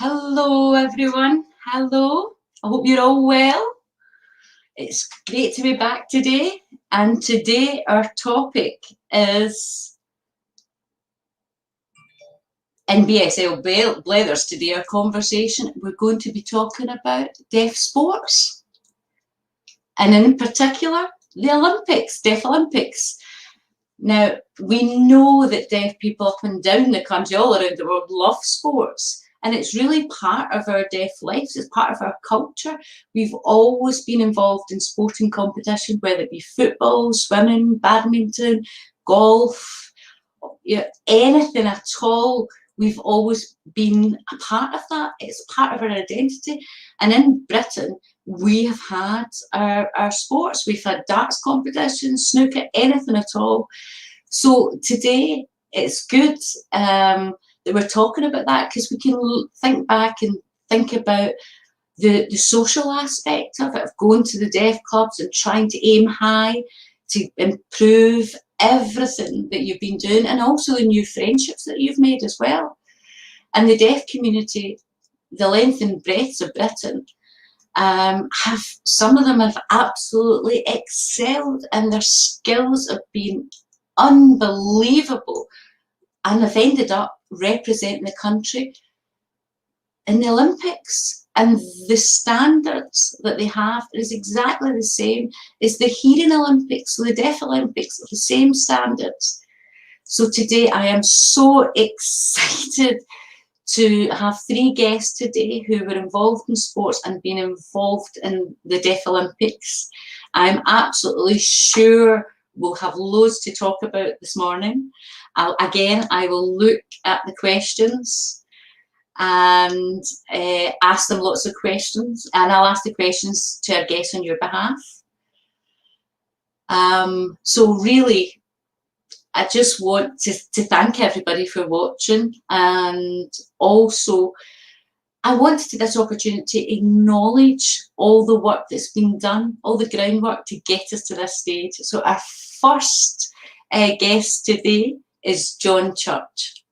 Hello everyone, hello. I hope you're all well. It's great to be back today, and today our topic is in BSL Blethers. Today our conversation, we're going to be talking about deaf sports, and in particular the Olympics, Deaf Olympics. Now, we know that deaf people up and down the country, all around the world, love sports. And it's really part of our deaf lives, it's part of our culture. We've always been involved in sporting competition, whether it be football, swimming, badminton, golf, anything at all. We've always been a part of that. It's part of our identity. And in Britain, we have had our sports. We've had darts competitions, snooker, anything at all. So today, it's good that we're talking about that, because we can think back and think about the social aspect of it, of going to the deaf clubs and trying to aim high to improve everything that you've been doing, and also the new friendships that you've made as well. And the deaf community, the length and breadth of Britain, some of them have absolutely excelled, and their skills have been unbelievable, and have ended up representing the country in the Olympics. And the standards that they have is exactly the same as the hearing Olympics, so the Deaf Olympics, the same standards. So today I am so excited to have 3 guests today who were involved in sports and been involved in the Deaf Olympics. I'm absolutely sure we'll have loads to talk about this morning. I will look at the questions and ask them lots of questions, and I'll ask the questions to our guests on your behalf. So really, I just want to thank everybody for watching, and also I want to take this opportunity to acknowledge all the work that's been done, all the groundwork to get us to this stage. So our first guest today is John Church.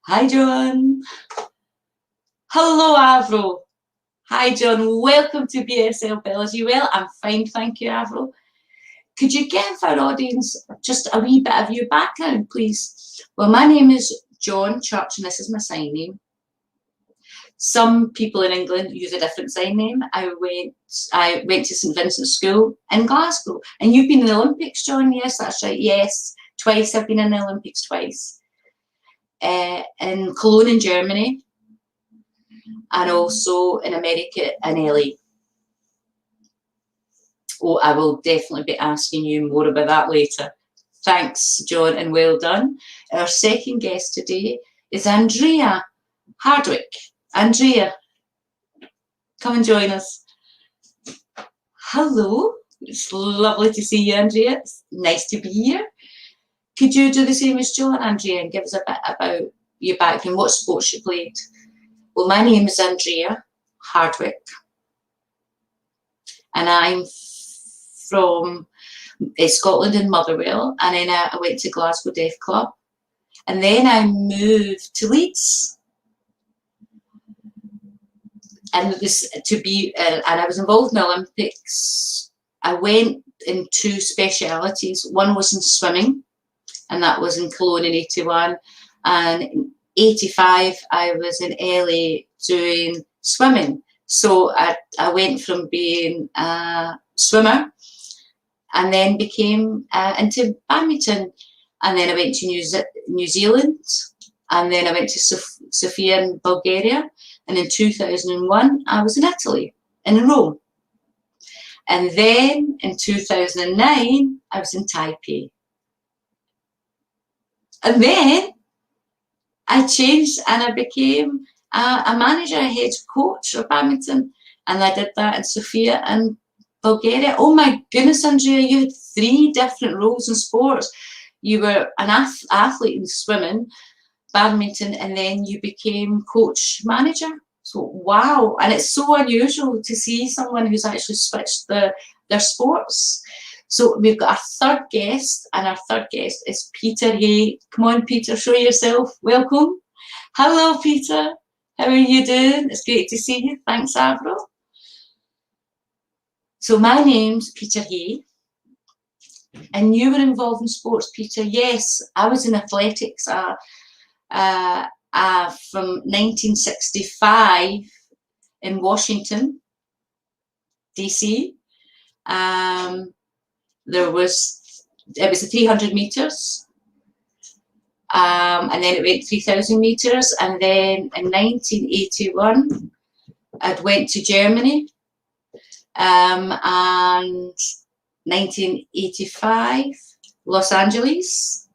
Hi, John. Hello, Avril. Hi, John. Welcome to BSL Blethers. You well? I'm fine, thank you, Avril. Could you give our audience just a wee bit of your background, please? Well, my name is John Church, and this is my sign name. Some people in England use a different sign name. I went to St Vincent's School in Glasgow. And you've been in the Olympics, John? Yes, that's right. Yes, twice. I've been in the Olympics twice. In Cologne in Germany, and also in America in LA. Oh, I will definitely be asking you more about that later. Thanks, John, and well done. Our second guest today is Andrea Hardwick. Andrea, come and join us. Hello, it's lovely to see you, Andrea. It's nice to be here. Could you do the same as John, Andrea, and give us a bit about your background, what sports you played? Well, my name is Andrea Hardwick, and I'm from Scotland and Motherwell, and then I went to Glasgow Deaf Club, and then I moved to Leeds. And it was and I was involved in the Olympics. I went in 2 specialities. One was in swimming, and that was in Cologne in 81. And in 85, I was in LA doing swimming. So I went from being a swimmer, and then became into badminton. And then I went to New Zealand, and then I went to Sofia in Bulgaria. And in 2001, I was in Italy, in Rome. And then in 2009, I was in Taipei. And then I changed and I became a manager, a head coach of badminton. And I did that in Sofia and Bulgaria. Oh my goodness, Andrea, you had 3 different roles in sports. You were an athlete in swimming, badminton, and then you became coach manager. So wow, and it's so unusual to see someone who's actually switched their sports. So we've got our third guest, and our third guest is Peter Hay. Come on, Peter, show yourself. Welcome. Hello, Peter. How are you doing? It's great to see you. Thanks, Avro. So my name's Peter Hay, and you were involved in sports, Peter. Yes, I was in athletics from 1965 in Washington, DC. It was the 300 meters, and then it went 3,000 meters, and then in 1981 I went to Germany, and 1985 Los Angeles,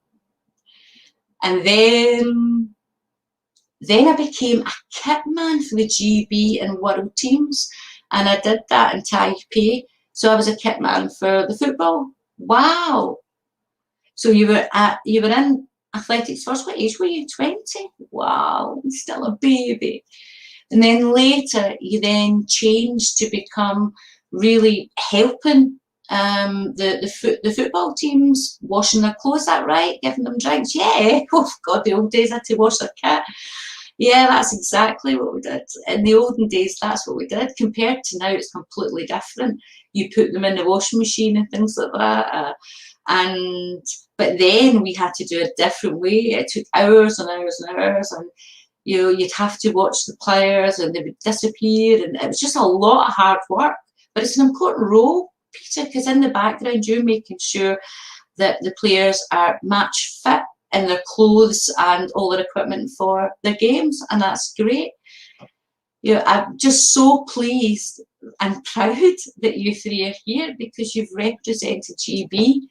and then I became a kitman for the GB and world teams, and I did that in Taipei. So I was a kitman for the football. Wow! So you were in athletics first. What age were you? 20? Wow! Still a baby. And then later you then changed to become really helping the football teams, washing their clothes. Is that right? Giving them drinks? Yeah. Oh God, the old days I had to wash their kit. Yeah, that's exactly what we did. In the olden days, that's what we did. Compared to now, it's completely different. You put them in the washing machine and things like that. But then we had to do it a different way. It took hours and hours and hours, and you'd have to watch the players, and they would disappear, and it was just a lot of hard work. But it's an important role, Peter, because in the background you're making sure that the players are match fit in their clothes and all their equipment for their games, and that's great. I'm just so pleased and proud that you three are here, because you've represented GB,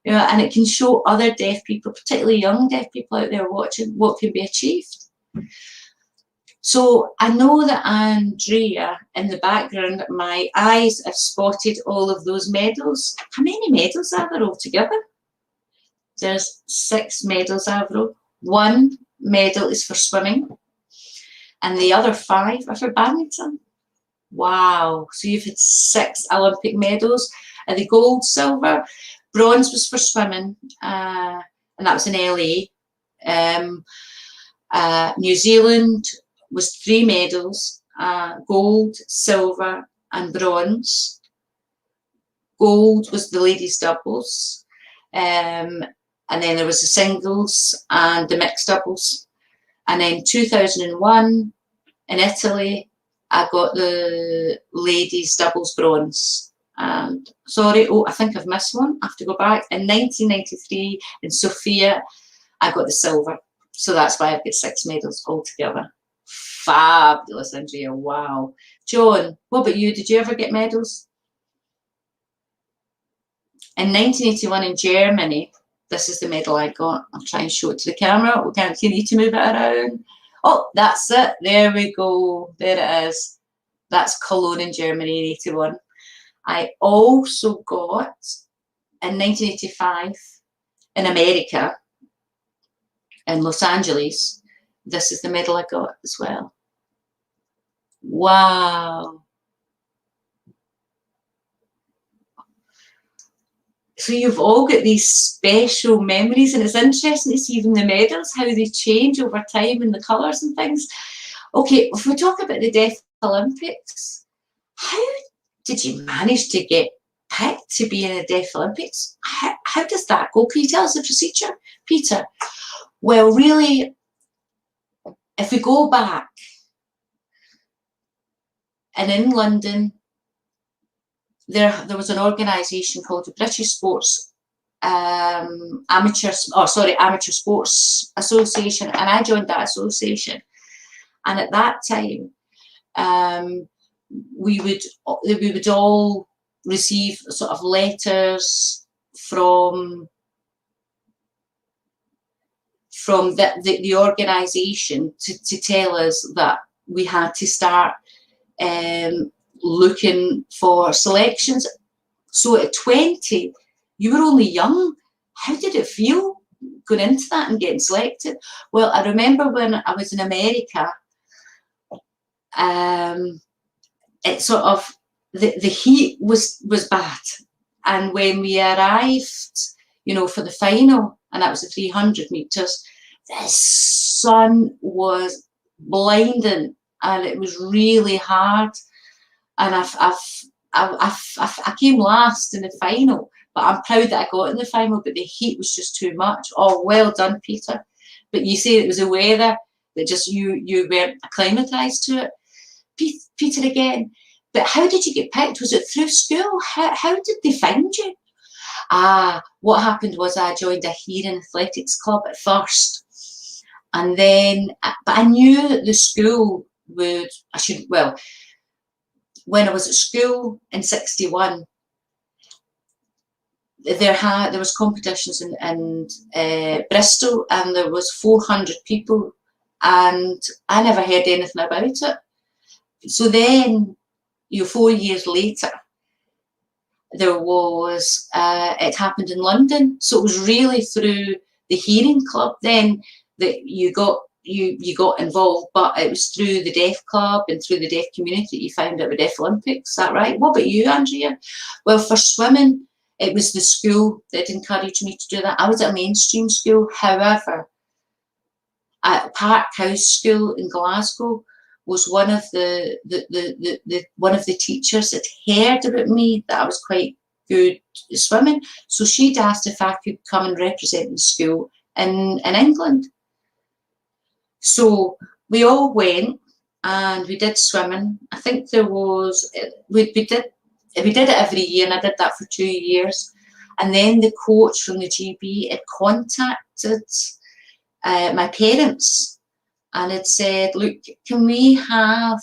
and it can show other deaf people, particularly young deaf people out there watching, what can be achieved. So I know that Andrea, in the background, my eyes have spotted all of those medals. How many medals are there altogether? There's 6 medals, Avro. 1 medal is for swimming, and the other 5 are for badminton. Wow. So you've had 6 Olympic medals. The gold, silver, bronze was for swimming, and that was in LA. New Zealand was 3 medals, gold, silver and bronze. Gold was the ladies' doubles, and then there was the singles and the mixed doubles. And then 2001 in Italy, I got the ladies' doubles bronze. And sorry, I think I've missed one. I have to go back. In 1993 in Sofia, I got the silver. So that's why I've got 6 medals altogether. Fabulous, Andrea. Wow. John, what about you? Did you ever get medals? In 1981 in Germany, this is the medal I got. I'll try and show it to the camera. We can't, you need to move it around. Oh, that's it. There we go. There it is. That's Cologne in Germany in 81. I also got in 1985 in America, in Los Angeles. This is the medal I got as well. Wow. So you've all got these special memories, and it's interesting to see even the medals, how they change over time and the colours and things. Okay, if we talk about the Deaf Olympics, how did you manage to get picked to be in the Deaf Olympics? How does that go? Can you tell us the procedure, Peter? Well, really, if we go back, and in London, there was an organisation called the British Sports Amateur Sports Association, and I joined that association. And at that time, we would all receive sort of letters from the organisation to tell us that we had to start looking for selections. So at 20, you were only young. How did it feel going into that and getting selected? Well, I remember when I was in America, it sort of, the heat was bad. And when we arrived, for the final, and that was the 300 metres, the sun was blinding and it was really hard. And I came last in the final, but I'm proud that I got in the final, but the heat was just too much. Oh, well done, Peter. But you say it was the weather that just you weren't acclimatised to it. Peter again. But how did you get picked? Was it through school? How did they find you? What happened was I joined a hearing athletics club at first. And then, but I knew that the school would, when I was at school in 61, there was competitions in Bristol, and there was 400 people, and I never heard anything about it. So then, 4 years later, there was, it happened in London. So it was really through the hearing club then that you got involved, but it was through the deaf club and through the deaf community that you found out about Deaflympics. Is that right? What about you, Andrea? Well, for swimming, it was the school that encouraged me to do that. I was at a mainstream school. However, at Park House School in Glasgow was one of the teachers that heard about me, that I was quite good at swimming. So she'd asked if I could come and represent the school in England. So we all went and we did swimming. I think there was, we did it every year, and I did that for 2 years. And then the coach from the GB had contacted my parents and had said, look, can we have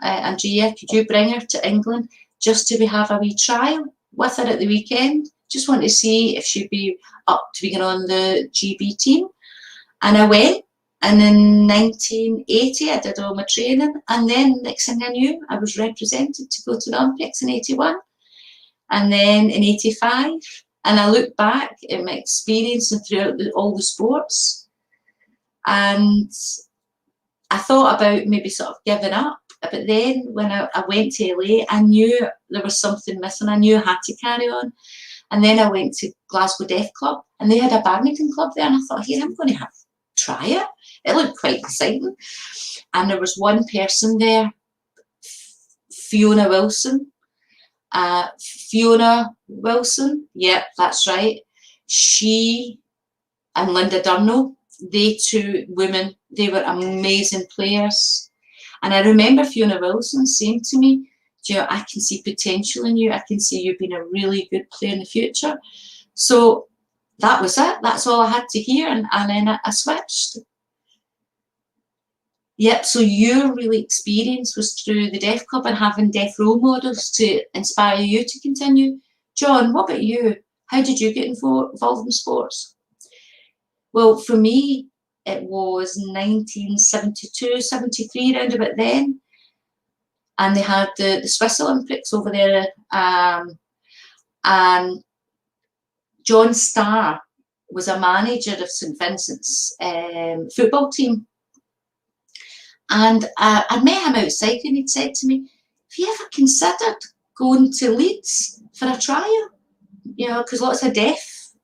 Andrea, could you bring her to England just to have a wee trial with her at the weekend? Just want to see if she'd be up to being on the GB team. And I went. And in 1980, I did all my training. And then next thing I knew, I was represented to go to the Olympics in 81. And then in 85. And I look back at my experience and throughout all the sports. And I thought about maybe sort of giving up. But then when I went to LA, I knew there was something missing. I knew I had to carry on. And then I went to Glasgow Deaf Club. And they had a badminton club there. And I thought, here, I'm going to try it. It looked quite exciting. And there was one person there, Fiona Wilson. Yep, that's right. She and Linda Durno, they two women, they were amazing players. And I remember Fiona Wilson saying to me, Joe, I can see potential in you. I can see you being a really good player in the future. So that was it. That's all I had to hear. And then I switched. Yep, so your really experience was through the Deaf Club and having deaf role models to inspire you to continue. John, what about you? How did you get involved in sports? Well, for me, it was 1972, 73, around about then. And they had the Swiss Olympics over there. And John Starr was a manager of St Vincent's football team. And I met him outside and he'd said to me, have you ever considered going to Leeds for a trial? You know, because lots of deaf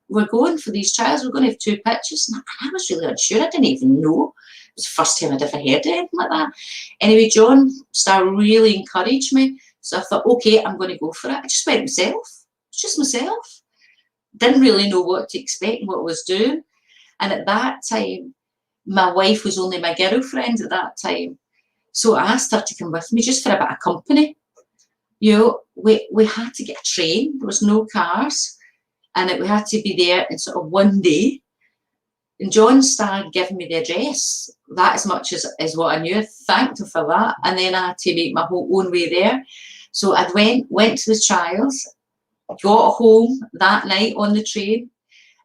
were going for these trials. We're going to have 2 pitches. And I was really unsure. I didn't even know. It was the first time I'd ever heard anything like that. Anyway, John Starr really encouraged me. So I thought, okay, I'm going to go for it. I just went myself. It's just myself. Didn't really know what to expect and what I was doing. And at that time, my wife was only my girlfriend at that time. So I asked her to come with me just for a bit of company. You know, we had to get a train. There was no cars. And we had to be there in sort of one day. And John started giving me the address. That as much as what I knew. I thanked him for that. And then I had to make my own way there. So I went to the trials, got home that night on the train.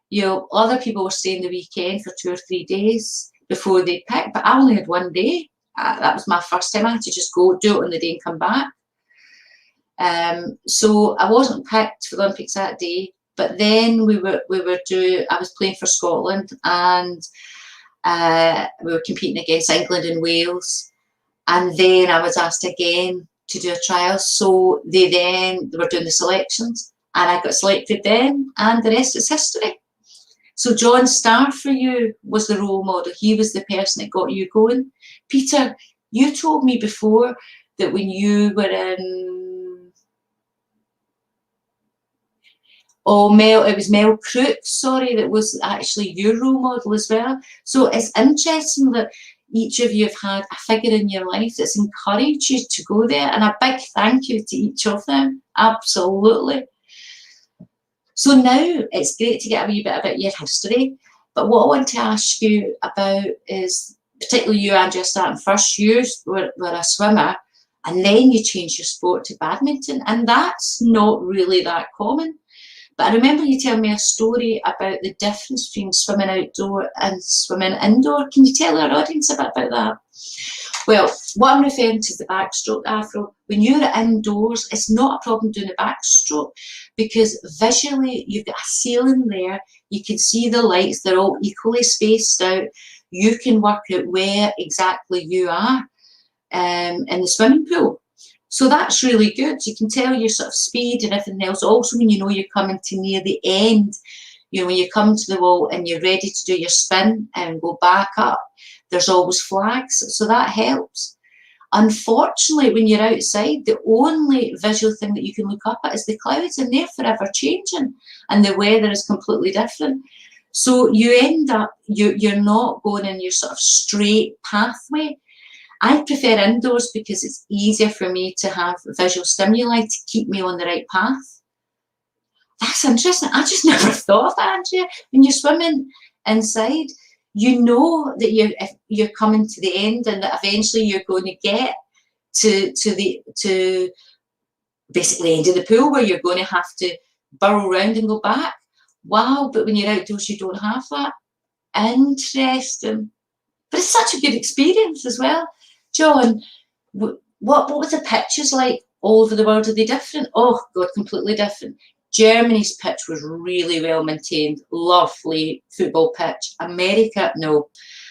You know, other people were staying the weekend for 2 or 3 days before they picked, but I only had 1 day. That was my first time. I had to just go, do it on the day and come back. So I wasn't picked for the Olympics that day, but then I was playing for Scotland, and we were competing against England and Wales. And then I was asked again to do a trial. So they were doing the selections, and I got selected then, and the rest is history. So John Starr for you was the role model. He was the person that got you going. Peter, you told me before that when you were in, it was Mel Crooks, sorry, that was actually your role model as well. So it's interesting that each of you have had a figure in your life that's encouraged you to go there, and a big thank you to each of them. Absolutely. So now it's great to get a wee bit about your history, but what I want to ask you about is, particularly you, Andrea, starting first, you were a swimmer, and then you changed your sport to badminton, and that's not really that common. But I remember you telling me a story about the difference between swimming outdoor and swimming indoor. Can you tell our audience a bit about that? Well, what I'm referring to is the backstroke, Afro. When you're indoors, it's not a problem doing the backstroke because visually you've got a ceiling there. You can see the lights. They're all equally spaced out. You can work out where exactly you are in the swimming pool. So that's really good. You can tell your sort of speed and everything else. Also, when you know you're coming to near the end, you know, when you come to the wall and you're ready to do your spin and go back up, there's always flags. So that helps. Unfortunately, when you're outside, the only visual thing that you can look up at is the clouds, and they're forever changing, and the weather is completely different. So you end up, you're not going in your sort of straight pathway. I prefer indoors because it's easier for me to have visual stimuli to keep me on the right path. That's interesting. I just never thought of that, Andrea. When you're swimming inside, you know that you're coming to the end, and that eventually you're going to get to basically the end of the pool where you're going to have to burrow around and go back. Wow, but when you're outdoors, you don't have that. Interesting. But it's such a good experience as well. John, what was the pitches like all over the world? Are they different? Oh, God, completely different. Germany's pitch was really well maintained, lovely football pitch. America, no.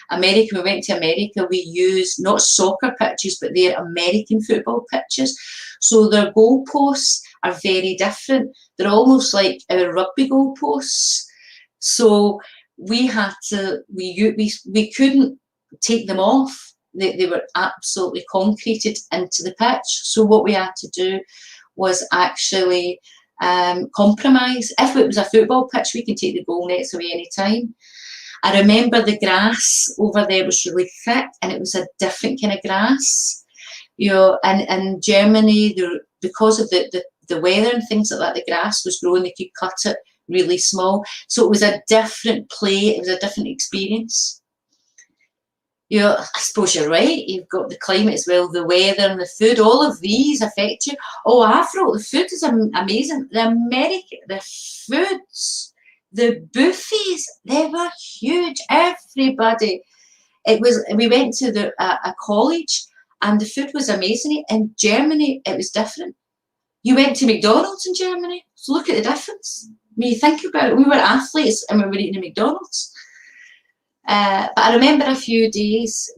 America, we went to America, we used not soccer pitches, but they're American football pitches. So their goalposts are very different. They're almost like our rugby goalposts. So we had to, we couldn't take them off. They were absolutely concreted into the pitch. So what we had to do was actually compromise. If it was a football pitch, we can take the goal nets away any time. I remember the grass over there was really thick, and it was a different kind of grass. You know, and in Germany, because of the weather and things like that, the grass was growing. They could cut it really small. So it was a different play. It was a different experience. You know, I suppose you're right. You've got the climate as well, the weather and the food. All of these affect you. Oh, Afro, the food is amazing. The foods, the buffets, they were huge. Everybody. We went to a college, and the food was amazing. In Germany, it was different. You went to McDonald's in Germany, so look at the difference. When you think about it, we were athletes and we were eating at McDonald's. But I remember after a few days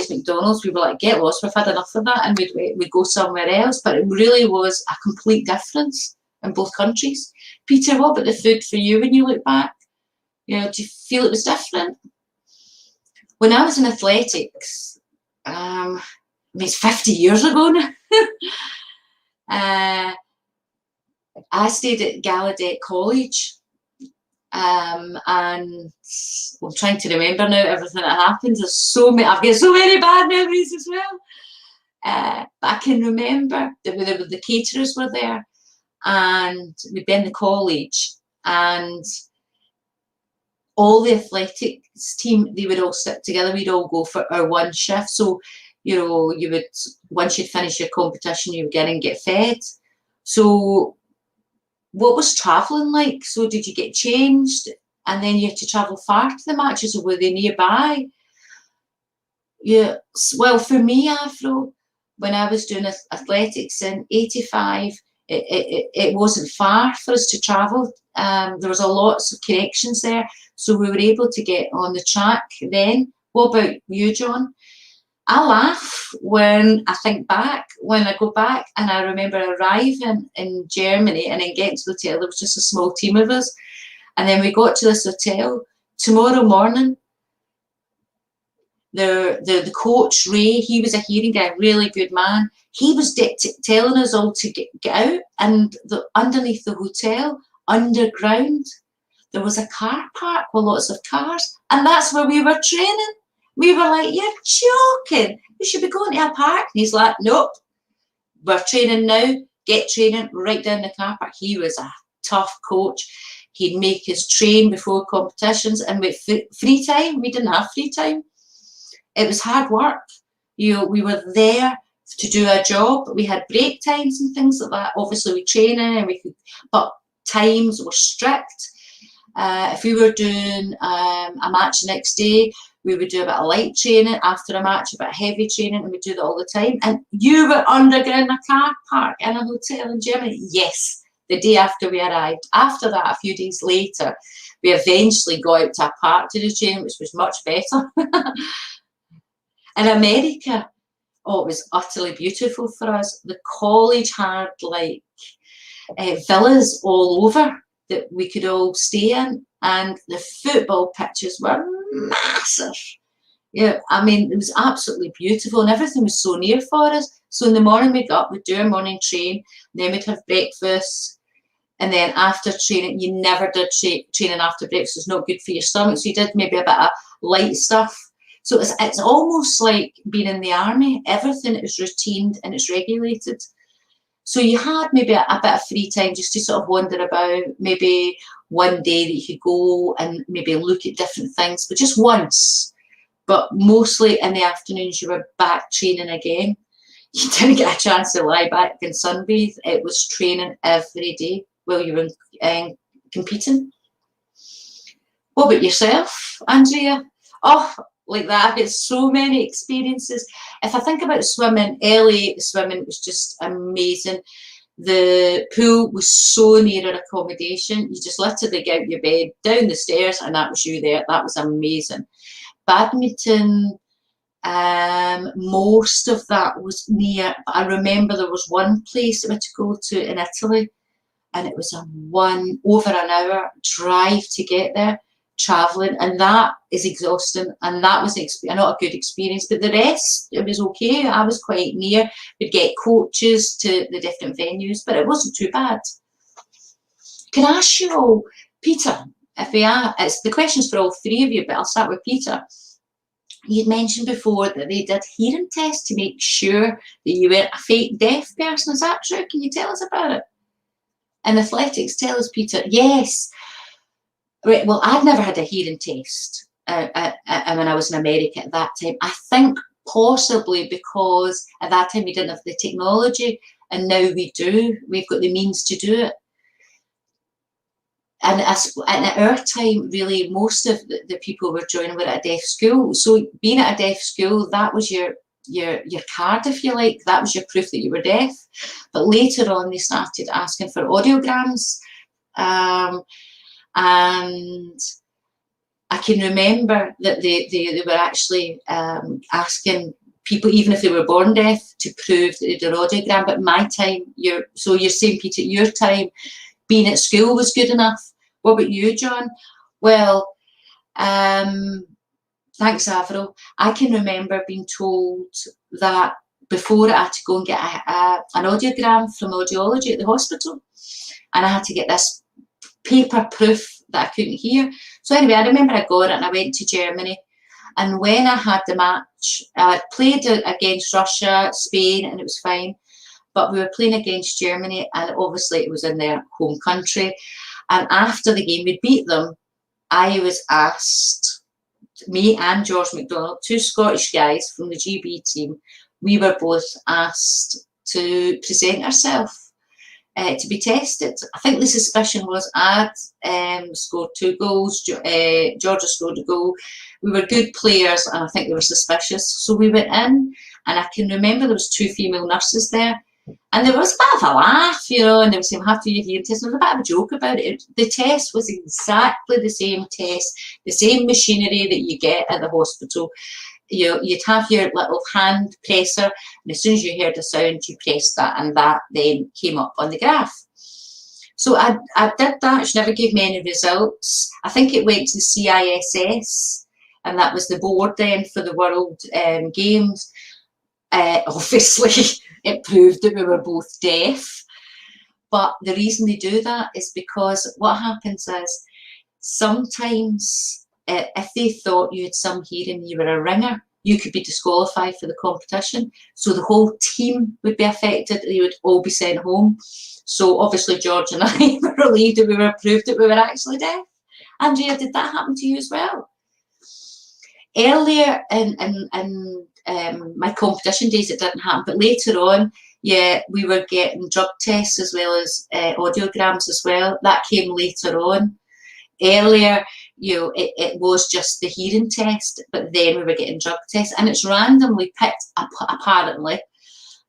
McDonald's, we were like, get lost, we've had enough of that, and we'd go somewhere else. But it really was a complete difference in both countries. Peter, what about the food for you when you look back? You know, do you feel it was different? When I was in athletics, it's 50 years ago now. I stayed at Gallaudet College. And I'm trying to remember now everything that happened. There's so many. I've got so many bad memories as well. But I can remember that the caterers were there, and we'd been in the college, and all the athletics team, they would all sit together. We'd all go for our one shift. So, you know, once you'd finish your competition, you would get in and get fed. So what was travelling like? So did you get changed and then you had to travel far to the matches, or were they nearby? Yeah, well, for me, Afro, when I was doing athletics in 85, it wasn't far for us to travel. There was a lots of connections there, so we were able to get on the track then. What about you, John? I laugh when I think back, when I go back, and I remember arriving in Germany and then getting to the hotel. There was just a small team of us, And then we got to this hotel. Tomorrow morning, the coach, Ray, he was a hearing guy, really good man. He was telling us all to get out, and underneath the hotel, underground, there was a car park with lots of cars, and that's where we were training. We were like, you're joking. We should be going to a park. And he's like, nope, we're training now. Get training right down the car park. He was a tough coach. He'd make us train before competitions, and with free time, we didn't have free time. It was hard work. You know, we were there to do a job. We had break times and things like that. Obviously, we training and we could, but times were strict. If we were doing a match the next day, we would do a bit of light training. After a match, a bit of heavy training, and we do that all the time. And you were underground in a car park in a hotel in Germany? Yes, the day after we arrived. After that, a few days later, we eventually got out to a park to do training, which was much better. In America, oh, it was utterly beautiful for us. The college had like villas all over that we could all stay in, and the football pitches were massive. Yeah, I mean, it was absolutely beautiful, and everything was so near for us. So in the morning we'd get up, we'd do our morning train, then we'd have breakfast, and then after training, you never did training after breakfast. It's not good for your stomach, so you did maybe a bit of light stuff. So it's almost like being in the army. Everything is routined and it's regulated. So you had maybe a bit of free time just to sort of wander about, maybe one day that you could go and maybe look at different things, but just once. But mostly in the afternoons, you were back training again. You didn't get a chance to lie back and sunbathe. It was training every day while you were competing. What about yourself, Andrea? Oh, like that. I've got so many experiences. If I think about swimming, LA swimming was just amazing. The pool was so near our accommodation. You just literally get out your bed, down the stairs, and that was you there. That was amazing. Badminton, most of that was near. I remember there was one place that we had to go to in Italy, and it was over an hour drive to get there, traveling, and that is exhausting, and that was not a good experience. But the rest, it was okay. I was quite near. We'd get coaches to the different venues, but it wasn't too bad. Can I ask you all, Peter, it's the questions for all three of you, but I'll start with Peter. You'd mentioned before that they did hearing tests to make sure that you weren't a fake deaf person. Is that true? Can you tell us about it? In athletics, tell us, Peter. Yes. Right, well, I'd never had a hearing test when I was in America at that time. I think possibly because at that time we didn't have the technology, and now we do. We've got the means to do it. And at our time, really, most of the people were joining were at a deaf school. So being at a deaf school, that was your card, if you like. That was your proof that you were deaf. But later on, they started asking for audiograms. And I can remember that they were actually asking people, even if they were born deaf, to prove that they did audiogram. But my time, you're saying, Peter, your time, being at school was good enough. What about you, John? Well, thanks, Avril. I can remember being told that before I had to go and get an audiogram from audiology at the hospital, and I had to get this paper proof that I couldn't hear. So anyway, I remember I got it and I went to Germany, and when I had the match, I played against Russia, Spain, and it was fine, but we were playing against Germany, and obviously it was in their home country, and after the game we beat them, I was asked, me and George McDonald, two Scottish guys from the GB team, we were both asked to present ourselves to be tested. I think the suspicion was I'd scored 2 goals, Georgia scored a goal. We were good players, and I think they were suspicious. So we went in, and I can remember there was 2 female nurses there, and there was a bit of a laugh, you know, and they were saying, have to do your hearing test. And there was a bit of a joke about it. The test was exactly the same test, the same machinery that you get at the hospital. You'd have your little hand presser, and as soon as you heard the sound, you pressed that, and that then came up on the graph. So I did that. She never gave me any results. I think it went to the CISS, and that was the board then for the World Games. Obviously, it proved that we were both deaf. But the reason they do that is because what happens is sometimes if they thought you had some hearing, you were a ringer, you could be disqualified for the competition. So the whole team would be affected. They would all be sent home. So obviously George and I were relieved that we were proved that we were actually deaf. Andrea, did that happen to you as well? Earlier in my competition days, it didn't happen, but later on, yeah, we were getting drug tests as well as audiograms as well. That came later on. Earlier, it was just the hearing test, but then we were getting drug tests, and it's randomly picked apparently.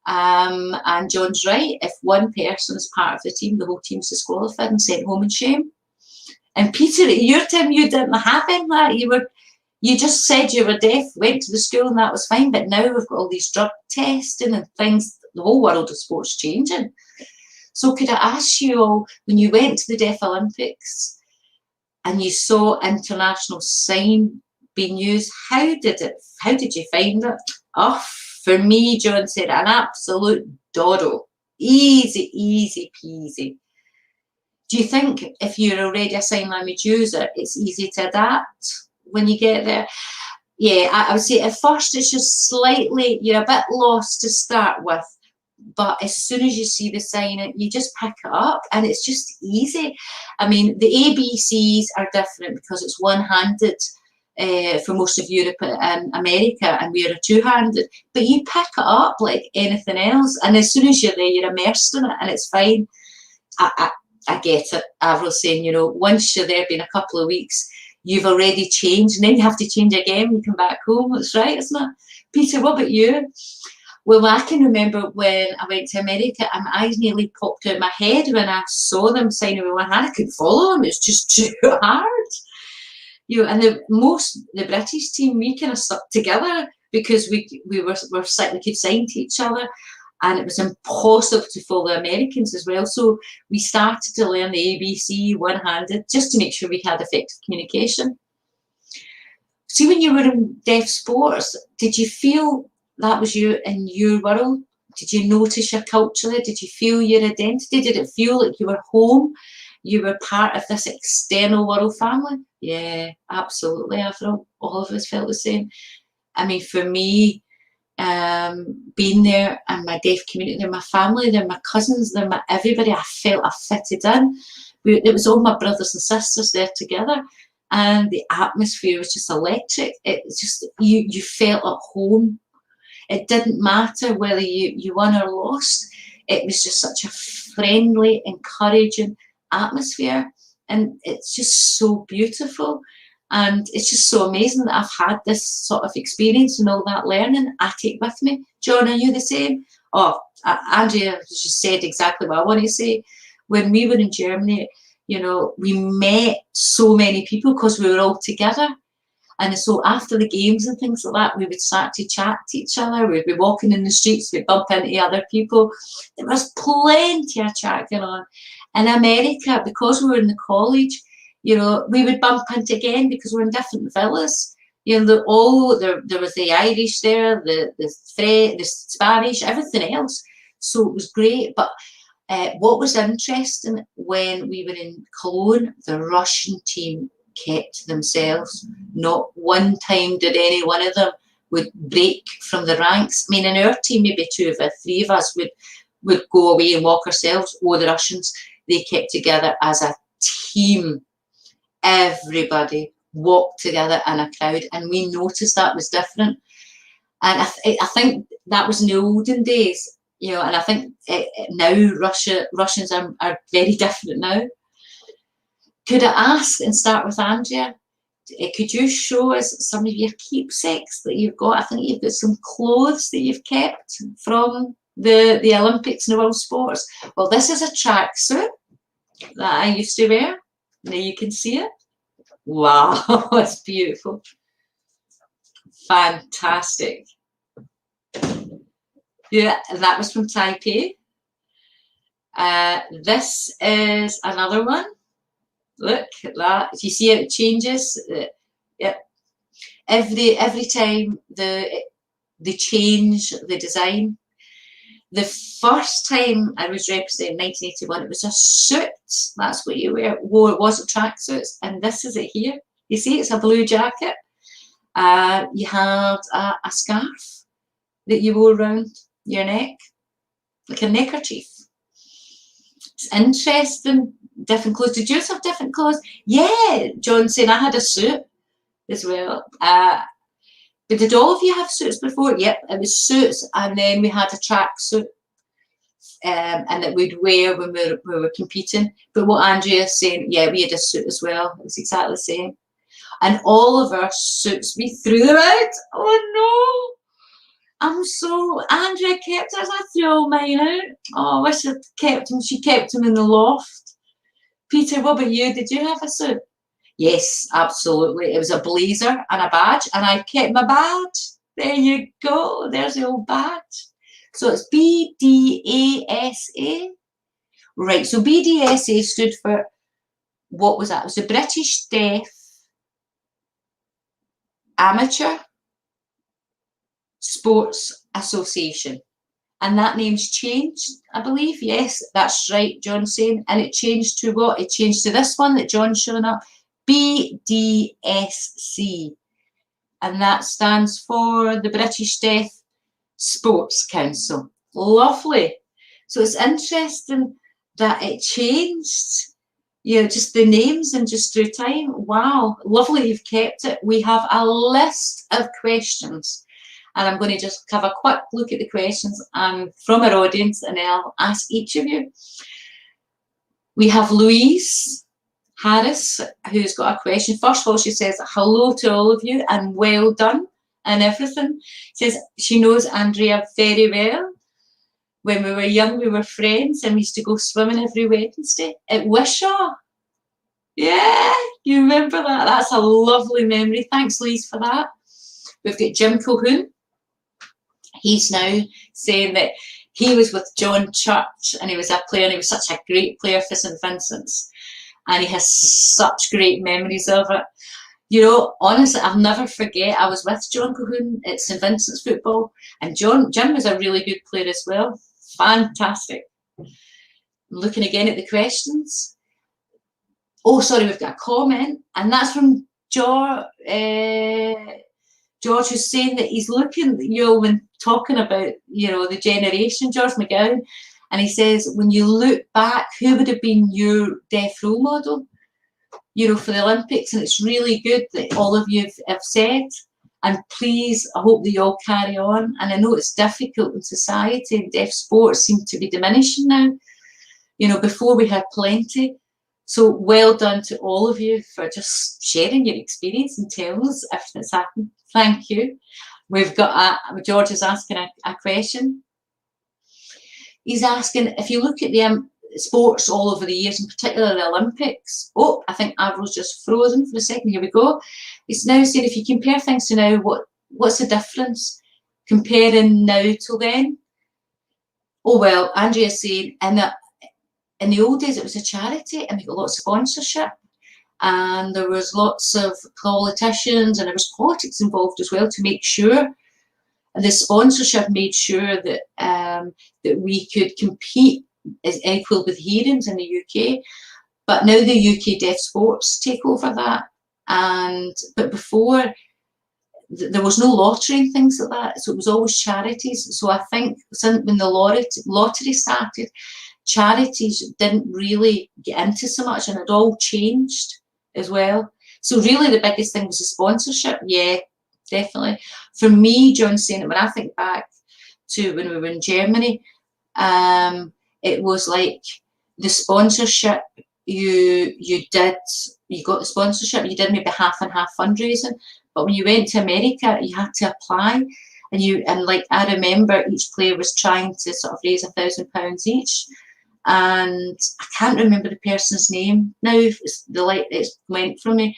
And John's right. If one person is part of the team, the whole team's disqualified and sent home in shame. And Peter, at your time, you didn't have any of that. You just said you were deaf, went to the school, and that was fine. But now we've got all these drug testing and things. The whole world of sports changing. So could I ask you all, when you went to the Deaf Olympics and you saw international sign being used, how did you find it? Oh, for me, John said, an absolute doddle. Easy, easy peasy. Do you think if you're already a sign language user, it's easy to adapt when you get there? Yeah, I would say at first it's just slightly, you're a bit lost to start with, but as soon as you see the sign, you just pick it up and it's just easy. I mean, the ABCs are different because it's one-handed for most of Europe and America, and we're a two-handed, but you pick it up like anything else, and as soon as you're there, you're immersed in it and it's fine. I get it. Avril's saying, once you're there, been a couple of weeks, you've already changed, and then you have to change again when you come back home. That's right, isn't it? Peter, what about you? Well, I can remember when I went to America and my eyes nearly popped out of my head when I saw them signing with one hand. I couldn't follow them. It's just too hard. And the British team, we kind of stuck together because we were sick. We could sign to each other, and it was impossible to follow the Americans as well. So we started to learn the ABC one-handed just to make sure we had effective communication. See, when you were in Deaf Sports, did you feel that was you in your world? Did you notice your culture there? Did you feel your identity? Did it feel like you were home? You were part of this external world family? Yeah, absolutely. All of us felt the same. I mean, for me, being there and my deaf community, they're my family, they're my cousins, they're my everybody. I felt I fitted in. It was all my brothers and sisters there together, and the atmosphere was just electric. It was just, you felt at home. It didn't matter whether you won or lost. It was just such a friendly, encouraging atmosphere, and it's just so beautiful. And it's just so amazing that I've had this sort of experience and all that learning I take with me. John, are you the same? Oh, Andrea just said exactly what I want to say. When we were in Germany, we met so many people because we were all together. And so after the games and things like that, we would start to chat to each other. We'd be walking in the streets, we'd bump into other people. There was plenty of chat going on. In America, because we were in the college, we would bump into again because we're in different villas. There was the Irish there, the Spanish, everything else. So it was great. But what was interesting, when we were in Cologne, the Russian team kept to themselves. Not one time did any one of them would break from the ranks. I mean, in our team, maybe three of us would go away and walk ourselves. Or the Russians, they kept together as a team. Everybody walked together in a crowd, and we noticed that was different. And I think that was in the olden days, and I think now Russians are very different now. Could I ask, and start with Andrea, could you show us some of your keepsakes that you've got? I think you've got some clothes that you've kept from the Olympics and the World Sports. Well, this is a tracksuit that I used to wear. Now you can see it. Wow, it's beautiful. Fantastic. Yeah, that was from Taipei. This is another one. Look at that. Do you see how it changes? Yep. Every time they change the design. The first time I was representing 1981, it was a suit. That's what you wore. It wasn't tracksuits. And this is it here. You see, it's a blue jacket. You had a scarf that you wore around your neck, like a neckerchief. It's interesting. Different clothes. Did you have different clothes? Yeah, John saying I had a suit as well. But did all of you have suits before? Yep, it was suits, and then we had a tracksuit, and that we'd wear when we were competing. But what Andrea's saying, yeah, we had a suit as well. It was exactly the same. And all of our suits, we threw them out. Oh no! Andrea kept us. I threw all mine out. Oh, I wish I'd kept them. She kept them in the loft. Peter, what about you? Did you have a suit? Yes, absolutely. It was a blazer and a badge, and I kept my badge. There you go. There's the old badge. So it's BDASA. Right, so BDSA stood for, what was that? It was the British Deaf Amateur Sports Association. And that name's changed, I believe. Yes, that's right, John's saying. And it changed to what? It changed to this one that John's showing up. BDSC, and that stands for the British Deaf Sports Council. Lovely. So it's interesting that it changed, you know, just the names and just through time. Wow, lovely you've kept it. We have a list of questions, and I'm going to just have a quick look at the questions from our audience, and I'll ask each of you. We have Louise Harris, who's got a question. First of all, she says, hello to all of you and well done and everything. Says she knows Andrea very well. When we were young, we were friends and we used to go swimming every Wednesday at Wishaw. Yeah, you remember that? That's a lovely memory. Thanks, Louise, for that. We've got Jim Colquhoun. He's now saying that he was with John Church and he was a player, and he was such a great player for St Vincent's. And he has such great memories of it. You know, honestly, I'll never forget, I was with John Colquhoun at St Vincent's football, and Jim was a really good player as well. Fantastic. I'm looking again at the questions. Oh, sorry, we've got a comment, and that's from George. George who's saying that he's looking, you know, when talking about, you know, the generation, George McGowan, and he says, when you look back, who would have been your deaf role model, you know, for the Olympics? And it's really good that all of you have said. And please, I hope that you all carry on. And I know it's difficult in society, and deaf sports seem to be diminishing now. You know, before we had plenty. So well done to all of you for just sharing your experience and telling us everything that's happened. Thank you. We've got George is asking a question. He's asking, if you look at the sports all over the years, in particular the Olympics. Oh, I think Avro's just frozen for a second. Here we go. It's now saying, if you compare things to now, what's the difference comparing now to then? Oh, well, Andrea's saying, in the old days, it was a charity, and we got lots of sponsorship, and there was lots of politicians, and there was politics involved as well to make sure. And the sponsorship made sure that that we could compete as equal with hearings in the UK. But now the UK Deaf Sports take over that. But before, there was no lottery and things like that, so it was always charities. So I think when the lottery started, charities didn't really get into so much, and it all changed as well. So really the biggest thing was the sponsorship. Yeah, definitely. For me, John's saying that when I think back to when we were in Germany, it was like the sponsorship, you got the sponsorship, you did maybe half and half fundraising, but when you went to America, you had to apply, and like I remember each player was trying to sort of raise £1,000 each, and I can't remember the person's name now. It went from me,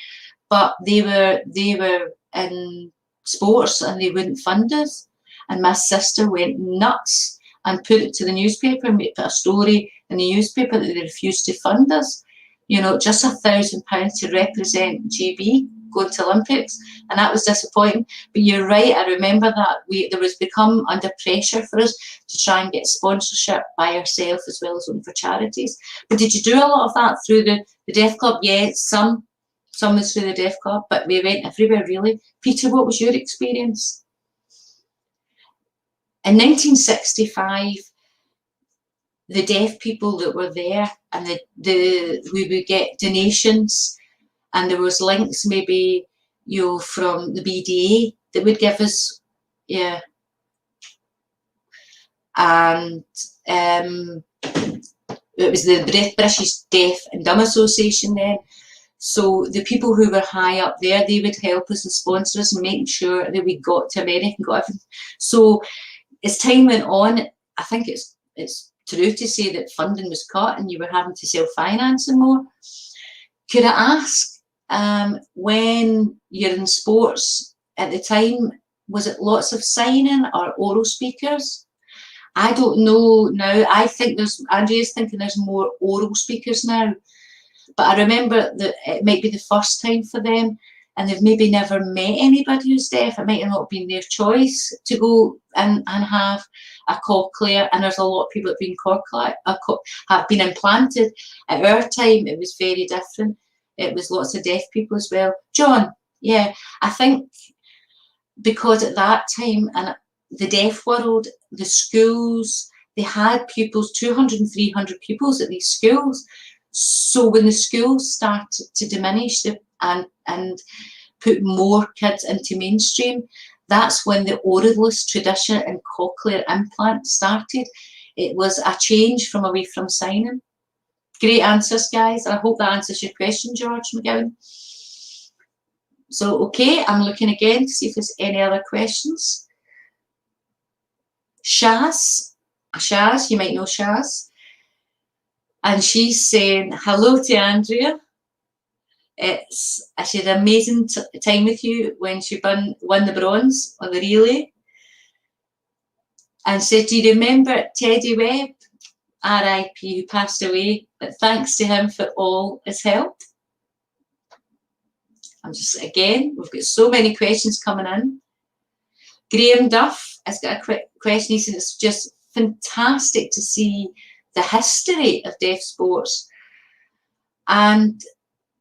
but they were in sports and they wouldn't fund us, and my sister went nuts and put it to the newspaper and put a story in the newspaper that they refused to fund us. You know, just £1,000 to represent GB going to Olympics, and that was disappointing. But you're right, I remember that there was become under pressure for us to try and get sponsorship by ourselves as well as one for charities. But did you do a lot of that through the Deaf Club? Yeah, some was through the Deaf Club, but we went everywhere really. Peter, what was your experience? In 1965, the deaf people that were there, and we would get donations, and there was links maybe, you know, from the BDA that would give us, yeah. And it was the British Deaf and Dumb Association then. So the people who were high up there, they would help us and sponsor us and making sure that we got to America and got everything. So as time went on, I think it's true to say that funding was cut and you were having to self-finance and more. Could I ask, when you're in sports at the time, was it lots of signing or oral speakers? I don't know now. I think Andrea's thinking there's more oral speakers now. But I remember that it might be the first time for them, and they've maybe never met anybody who's deaf. It might have not been their choice to go and have a cochlear, and there's a lot of people that have been implanted. At our time, it was very different. It was lots of deaf people as well. John, yeah, I think because at that time, and the deaf world, the schools, they had pupils, 200 and 300 pupils at these schools. So when the schools started to diminish and put more kids into mainstream, that's when the oralist tradition and cochlear implant started. It was a change from away from signing. Great answers, guys. I hope that answers your question, George McGowan. So, okay, I'm looking again to see if there's any other questions. Shaz, you might know Shaz. And she's saying, hello to Andrea. She had an amazing time with you when she won the bronze on the relay. And said, do you remember Teddy Webb, RIP, who passed away? But thanks to him for all his help. Again, we've got so many questions coming in. Graham Duff has got a quick question. He said, it's just fantastic to see the history of deaf sports, and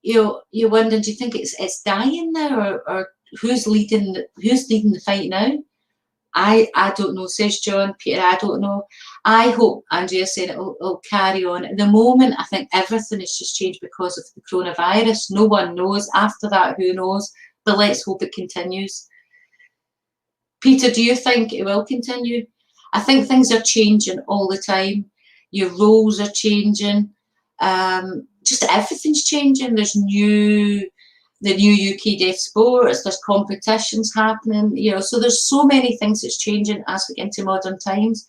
you're wondering, do you think it's dying now, or who's leading the fight now? I don't know, says John. Peter, I don't know. I hope, Andrea saying it'll carry on. At the moment, I think everything has just changed because of the coronavirus. No one knows. After that, who knows? But let's hope it continues. Peter, do you think it will continue? I think things are changing all the time. Your roles are changing. Just everything's changing. There's the new UK Deaf Sports. There's competitions happening. So there's so many things that's changing as we get into modern times.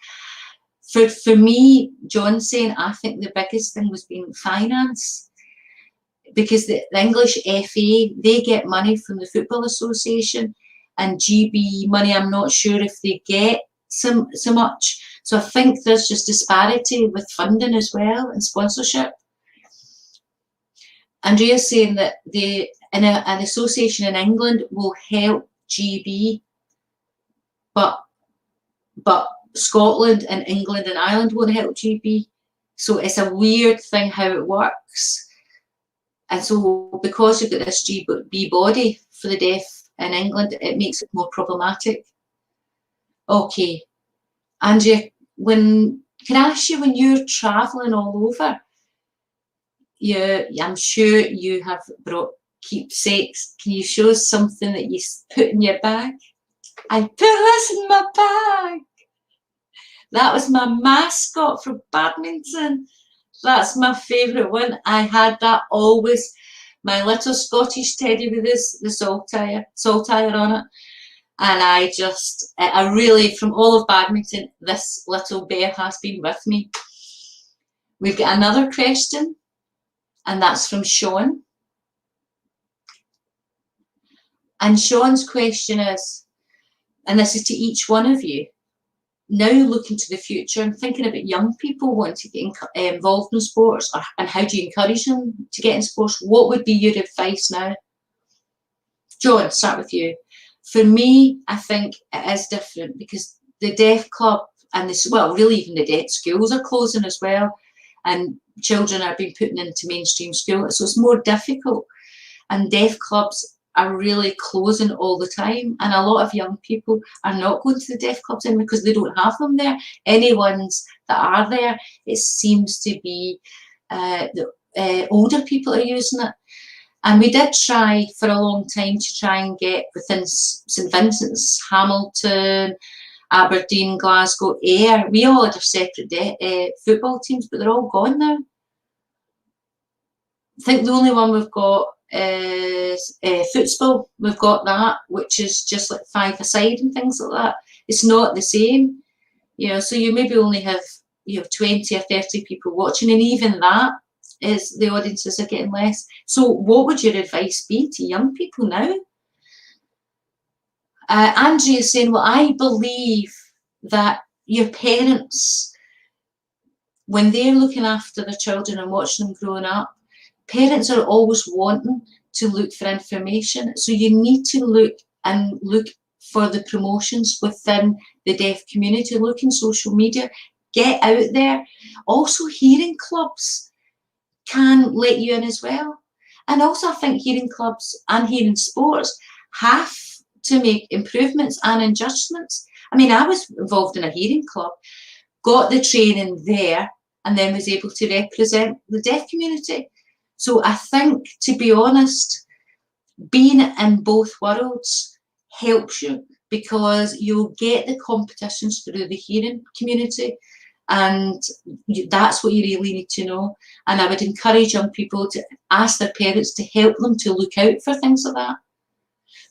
For me, John saying, I think the biggest thing was being finance, because the English FA, they get money from the Football Association, and GB money, I'm not sure if they get so much. So I think there's just disparity with funding as well and sponsorship. Andrea's saying that an association in England will help GB, but Scotland and England and Ireland won't help GB. So it's a weird thing how it works. And so because you've got this GB body for the deaf in England, it makes it more problematic. Okay. Andrea, can I ask you, when you're travelling all over, I'm sure you have brought keepsakes. Can you show us something that you put in your bag? I put this in my bag. That was my mascot for badminton. That's my favourite one. I had that always. My little Scottish teddy with the salt tire on it. And I really, from all of badminton, this little bear has been with me. We've got another question, and that's from Sean. And Sean's question is, and this is to each one of you, now looking to the future and thinking about young people wanting to get involved in sports, and how do you encourage them to get in sports? What would be your advice now? John, start with you. For me, I think it is different because the deaf club and this, well, really even the deaf schools are closing as well, and children are being put into mainstream school, so it's more difficult. And deaf clubs are really closing all the time, and a lot of young people are not going to the deaf clubs anymore because they don't have them there. Any ones that are there, it seems to be older people are using it. And we did try for a long time to try and get within St Vincent's, Hamilton, Aberdeen, Glasgow, Ayr. We all had our separate football teams, but they're all gone now. I think the only one we've got is football. We've got that, which is just like 5-a-side and things like that. It's not the same, you know. So you maybe only have 20 or 30 people watching, and even that is, the audiences are getting less. So what would your advice be to young people now? Andrea is saying, well, I believe that your parents, when they're looking after their children and watching them growing up, parents are always wanting to look for information. So you need to look for the promotions within the deaf community, look in social media, get out there. Also, hearing clubs can let you in as well. And also, I think hearing clubs and hearing sports have to make improvements and adjustments. I mean, I was involved in a hearing club, got the training there, and then was able to represent the deaf community. So I think, to be honest, being in both worlds helps you, because you'll get the competitions through the hearing community, and that's what you really need to know. And I would encourage young people to ask their parents to help them to look out for things like that.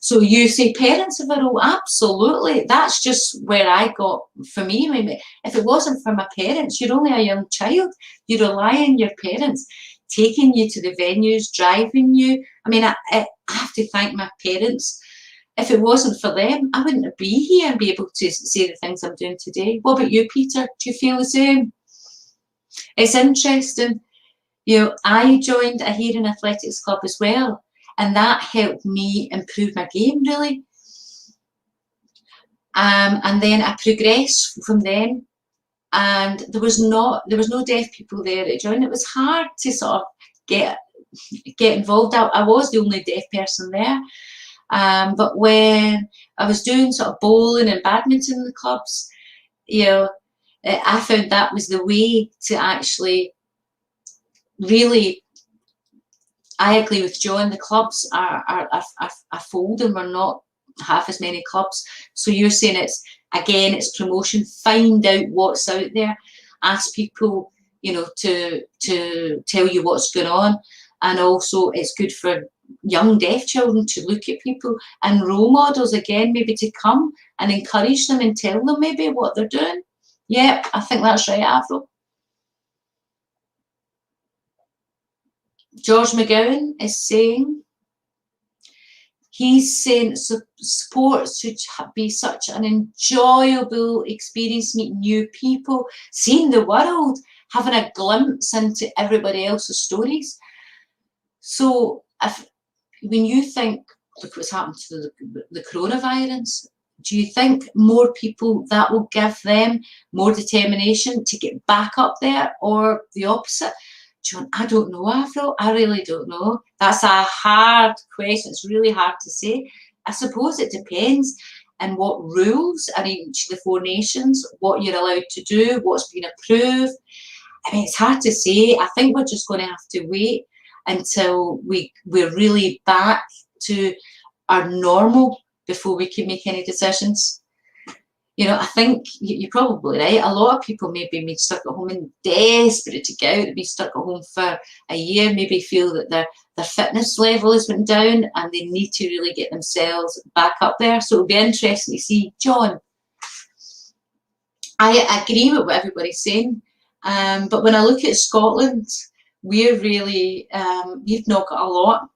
So you say parents have a role? Absolutely. That's just where I got, for me, if it wasn't for my parents, you're only a young child, you rely on your parents taking you to the venues, driving you. I mean, I have to thank my parents. If it wasn't for them, I wouldn't be here and be able to say the things I'm doing today. What about you, Peter? Do you feel the same? It's interesting. I joined a hearing athletics club as well, and that helped me improve my game, really. And then I progressed from then, and there was no deaf people there to join. It was hard to sort of get involved. I was the only deaf person there. But when I was doing sort of bowling and badminton in the clubs, I found that was the way to actually really. I agree with John. The clubs are folding. We're not half as many clubs. So you're saying it's promotion. Find out what's out there. Ask people, to tell you what's going on, and also it's good for young deaf children to look at people and role models again, maybe to come and encourage them and tell them maybe what they're doing. Yeah, I think that's right, Avro. George McGowan is saying, sports should be such an enjoyable experience, meeting new people, seeing the world, having a glimpse into everybody else's stories. So when you think, look what's happened to the coronavirus, do you think more people, that will give them more determination to get back up there, or the opposite? John, I don't know, Avro. I really don't know. That's a hard question. It's really hard to say. I suppose it depends on what rules are in each of the 4 nations, what you're allowed to do, what's been approved. I mean, it's hard to say. I think we're just going to have to wait until we're really back to our normal before we can make any decisions. I think you're probably right. A lot of people maybe been stuck at home and desperate to get out. They've been stuck at home for a year, maybe feel that their fitness level has went down and they need to really get themselves back up there. So it'll be interesting to see. John, I agree with what everybody's saying, but when I look at Scotland, we're really, we've not got a lot.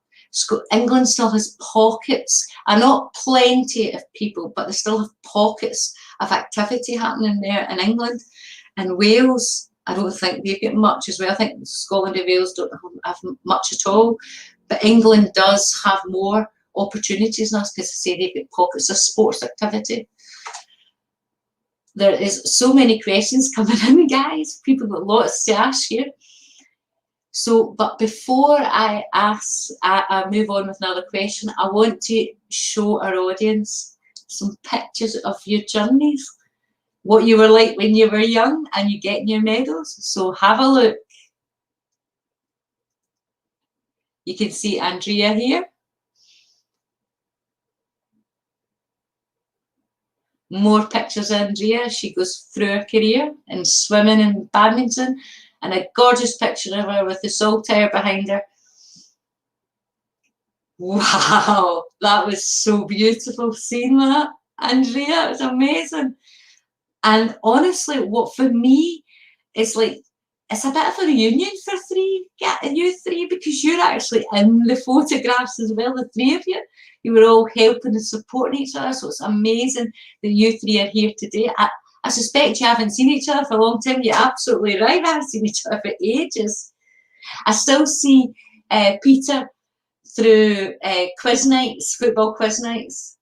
England still has pockets, and not plenty of people, but they still have pockets of activity happening there in England. And Wales, I don't think they've got much as well. I think Scotland and Wales don't have much at all. But England does have more opportunities than us, because I say they've got pockets of sports activity. There is so many questions coming in, guys. People got lots to ask you. So, but before I move on with another question, I want to show our audience some pictures of your journeys, what you were like when you were young and you getting your medals. So have a look. You can see Andrea here. More pictures of Andrea. She goes through her career in swimming and badminton, and a gorgeous picture of her with the saltire behind her. Wow, that was so beautiful seeing that, Andrea. It was amazing. And honestly, what for me is like, it's a bit of a reunion for you three, because you're actually in the photographs as well, the three of you. You were all helping and supporting each other, so it's amazing that you three are here today. I suspect you haven't seen each other for a long time. You're absolutely right, I haven't seen each other for ages. I still see Peter through quiz nights, football quiz nights,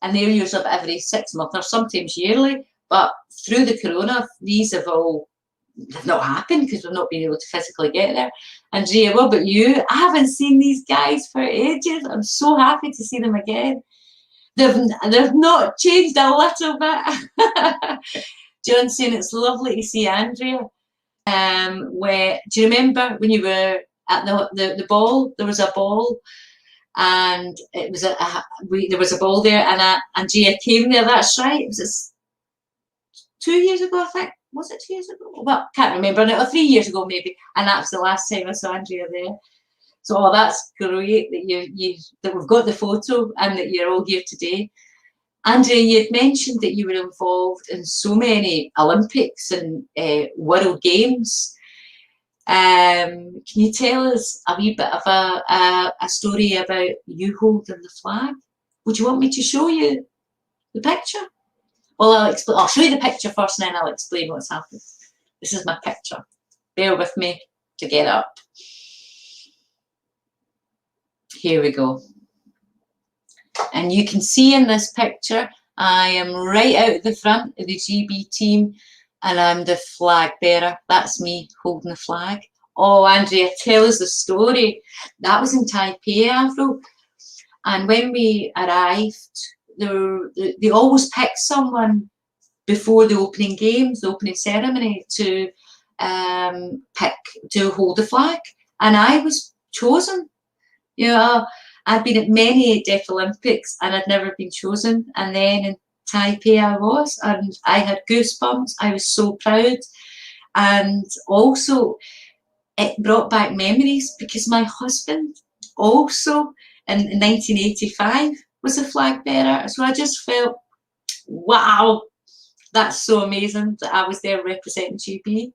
and they're usually every 6 months or sometimes yearly, but through the corona, these have all not happened because we've not been able to physically get there. Andrea, what about you? I haven't seen these guys for ages. I'm so happy to see them again. They've not changed a little bit. John saying it's lovely to see Andrea. Do you remember when you were at the ball? There was a ball, and it was there was a ball there, and Andrea came there. That's right. It was 2 years ago, I think. Was it 2 years ago? Well, can't remember now. 3 years ago maybe, and that's the last time I saw Andrea there. So that's great that that we've got the photo and that you're all here today. Andrea, you had mentioned that you were involved in so many Olympics and World Games. Can you tell us a wee bit of a story about you holding the flag? Would you want me to show you the picture? Well, I'll show you the picture first, and then I'll explain what's happened. This is my picture. Bear with me to get up. Here we go. And you can see in this picture, I am right out at the front of the GB team, and I'm the flag bearer. That's me holding the flag. Oh, Andrea, tell us the story. That was in Taipei, Avro. And when we arrived, they always pick someone before the opening games, the opening ceremony, to hold the flag. And I was chosen. You know, I'd been at many Deaflympics and I'd never been chosen. And then in Taipei I was, and I had goosebumps. I was so proud. And also it brought back memories, because my husband also in 1985 was a flag bearer. So I just felt, wow, that's so amazing that I was there representing GB.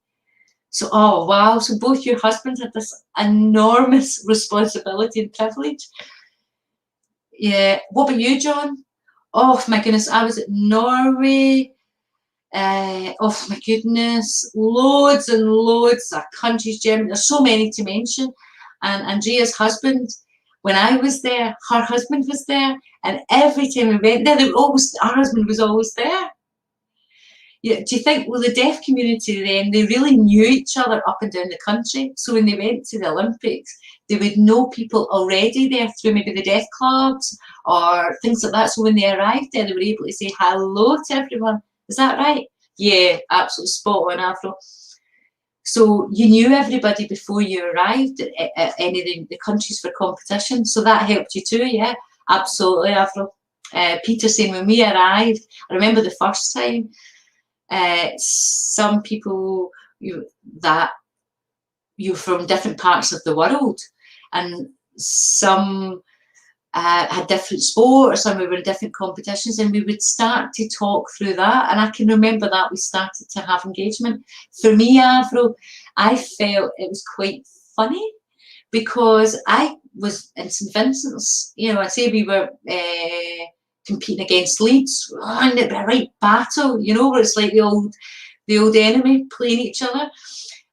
So, oh wow, so both your husbands had this enormous responsibility and privilege. Yeah, what about you, John? Oh my goodness, I was at Norway. Oh my goodness, loads and loads of countries, Germany, there's so many to mention. And Andrea's husband, when I was there, her husband was there, and every time we went there, our husband was always there. Yeah, do you think, well, the deaf community then, they really knew each other up and down the country. So when they went to the Olympics, they would know people already there through maybe the deaf clubs or things like that. So when they arrived there, they were able to say hello to everyone. Is that right? Yeah, absolutely spot on, Afro. So you knew everybody before you arrived at any of the countries for competition. So that helped you too, yeah, absolutely, Afro. Peter saying, when we arrived, I remember the first time, some people that you're from different parts of the world, and some had different sports, and we were in different competitions, and we would start to talk through that. And I can remember that we started to have engagement. For me, Avro, I felt it was quite funny, because I was in St Vincent's, you know, I say we were competing against Leeds, and it'd be a right battle, you know, where it's like the old enemy playing each other.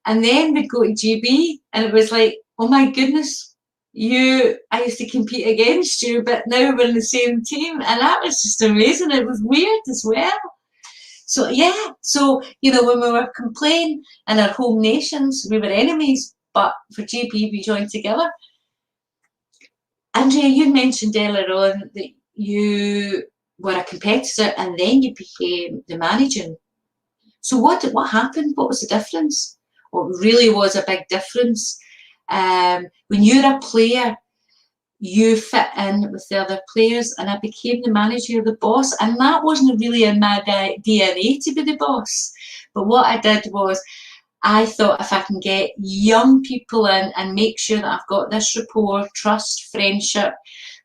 And then we'd go to GB, and it was like, oh my goodness, I used to compete against you, but now we're in the same team, and that was just amazing. It was weird as well. So yeah, so you know, when we were playing in our home nations, we were enemies, but for GB we joined together. Andrea, you mentioned earlier on that you were a competitor and then you became the manager. So what happened? What was the difference? What really was a big difference? When you're a player, you fit in with the other players, and I became the manager, the boss, and that wasn't really in my DNA to be the boss. But what I did was, I thought if I can get young people in and make sure that I've got this rapport, trust, friendship,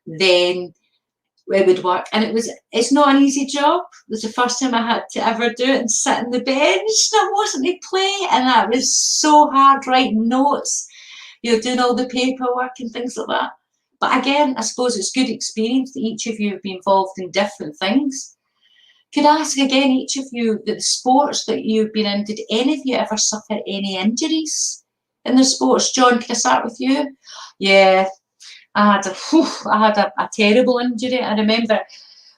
then it would work. And it's not an easy job. It was the first time I had to ever do it and sit on the bench. That wasn't to play, and that was so hard, writing notes, you know, doing all the paperwork and things like that. But again, I suppose it's good experience that each of you have been involved in different things. Could I ask again, each of you, that the sports that you've been in, did any of you ever suffer any injuries in the sports? John, can I start with you? Yeah, I had a terrible injury. I remember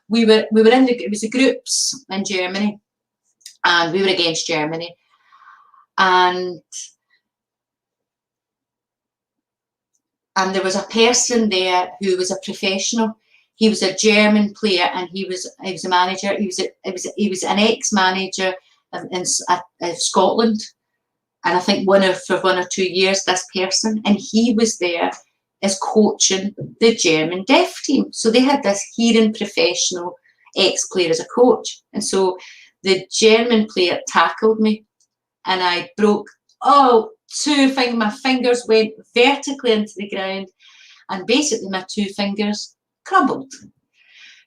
we were in it was the groups in Germany, and we were against Germany, and there was a person there who was a professional. He was a German player, and he was a manager. He was an ex-manager in Scotland, and I think for 1 or 2 years, this person, and he was there as coaching the German deaf team. So they had this hearing professional ex-player as a coach, and so the German player tackled me, and I broke my fingers went vertically into the ground, and basically my 2 fingers crumbled.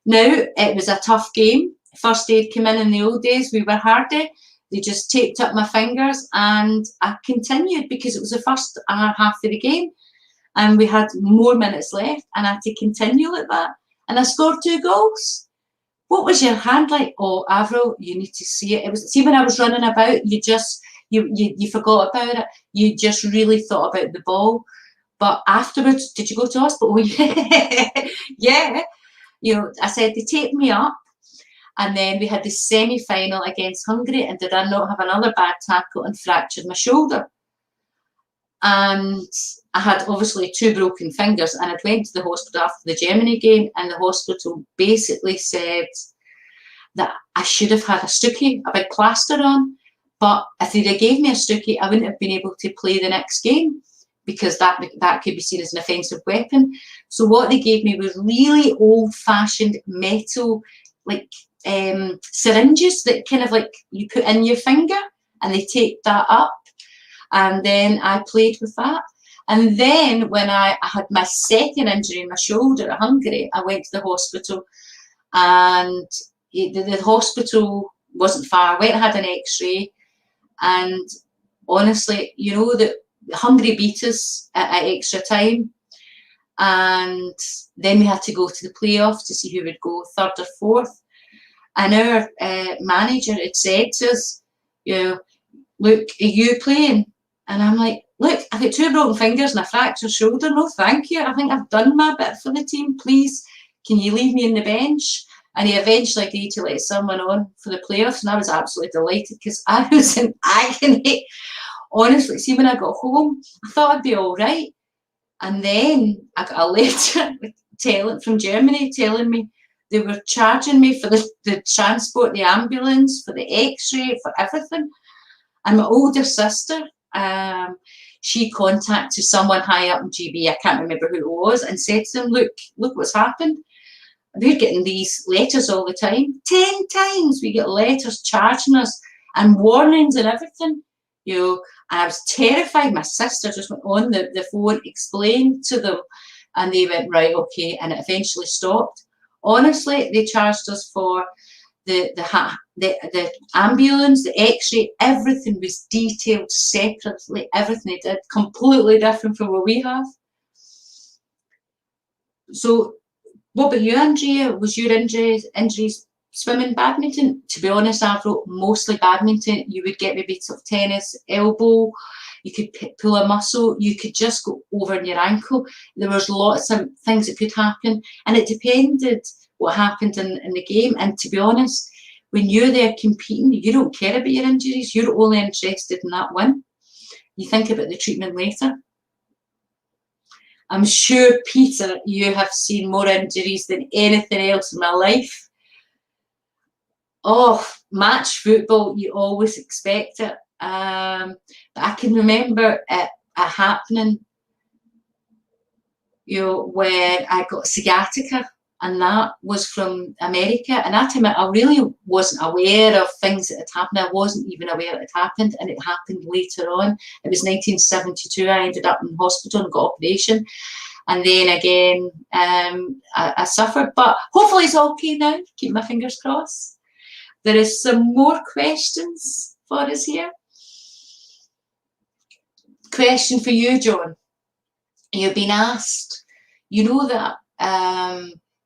Now, it was a tough game. First aid came in the old days. We were hardy. They just taped up my fingers, and I continued because it was the first half of the game, and we had more minutes left, and I had to continue like that. And I scored 2 goals. What was your hand like? Oh, Avril, you need to see it. See, when I was running about, you forgot about it. You just really thought about the ball. But afterwards, did you go to hospital? Oh, yeah. Yeah. You know, I said they taped me up, and then we had the semi-final against Hungary, and did I not have another bad tackle and fractured my shoulder? And I had obviously 2 broken fingers, and I went to the hospital after the Germany game, and the hospital basically said that I should have had a stookie, a big plaster on. But if they'd have gave me a stookie, I wouldn't have been able to play the next game, because that could be seen as an offensive weapon. So what they gave me was really old-fashioned metal, like syringes that kind of like you put in your finger, and they taped that up. And then I played with that. And then when I had my second injury in my shoulder at Hungary, I went to the hospital, and the hospital wasn't far. I went and had an x-ray, and honestly, you know, that Hungary beat us at extra time, and then we had to go to the playoffs to see who would go 3rd or 4th. And our manager had said to us, you know, look, are you playing? And I'm like, look, I've got 2 broken fingers and a fractured shoulder. No, thank you. I think I've done my bit for the team. Please, can you leave me on the bench? And he eventually agreed to let someone on for the playoffs, and I was absolutely delighted because I was in agony. Honestly, see, when I got home, I thought I'd be all right. And then I got a letter from Germany telling me they were charging me for the transport, the ambulance, for the x-ray, for everything. And my older sister, she contacted someone high up in GB, I can't remember who it was, and said to them, look what's happened. We're getting these letters all the time. 10 times we get letters charging us and warnings and everything. You know, and I was terrified. My sister just went on the phone, explained to them, and they went, right, okay, and it eventually stopped. Honestly, they charged us for the ambulance, the x-ray, everything was detailed separately, everything they did, completely different from what we have. So What about you, Andrea? Was your injuries swimming, badminton? To be honest, I've wrote mostly badminton. You would get maybe sort of tennis, elbow, you could pull a muscle, you could just go over in your ankle. There was lots of things that could happen, and it depended what happened in the game. And to be honest, when you're there competing, you don't care about your injuries. You're only interested in that win. You think about the treatment later. I'm sure, Peter, you have seen more injuries than anything else in my life. Oh, match football, you always expect it. But I can remember it happening, you know, when I got sciatica, and that was from America. And that time I really wasn't aware of things that had happened. I wasn't even aware it had happened, and it happened later on. It was 1972. I ended up in hospital and got operation. And then again, I suffered, but hopefully it's okay now. Keep my fingers crossed. There is some more questions for us here. Question for you, John. You've been asked, you know that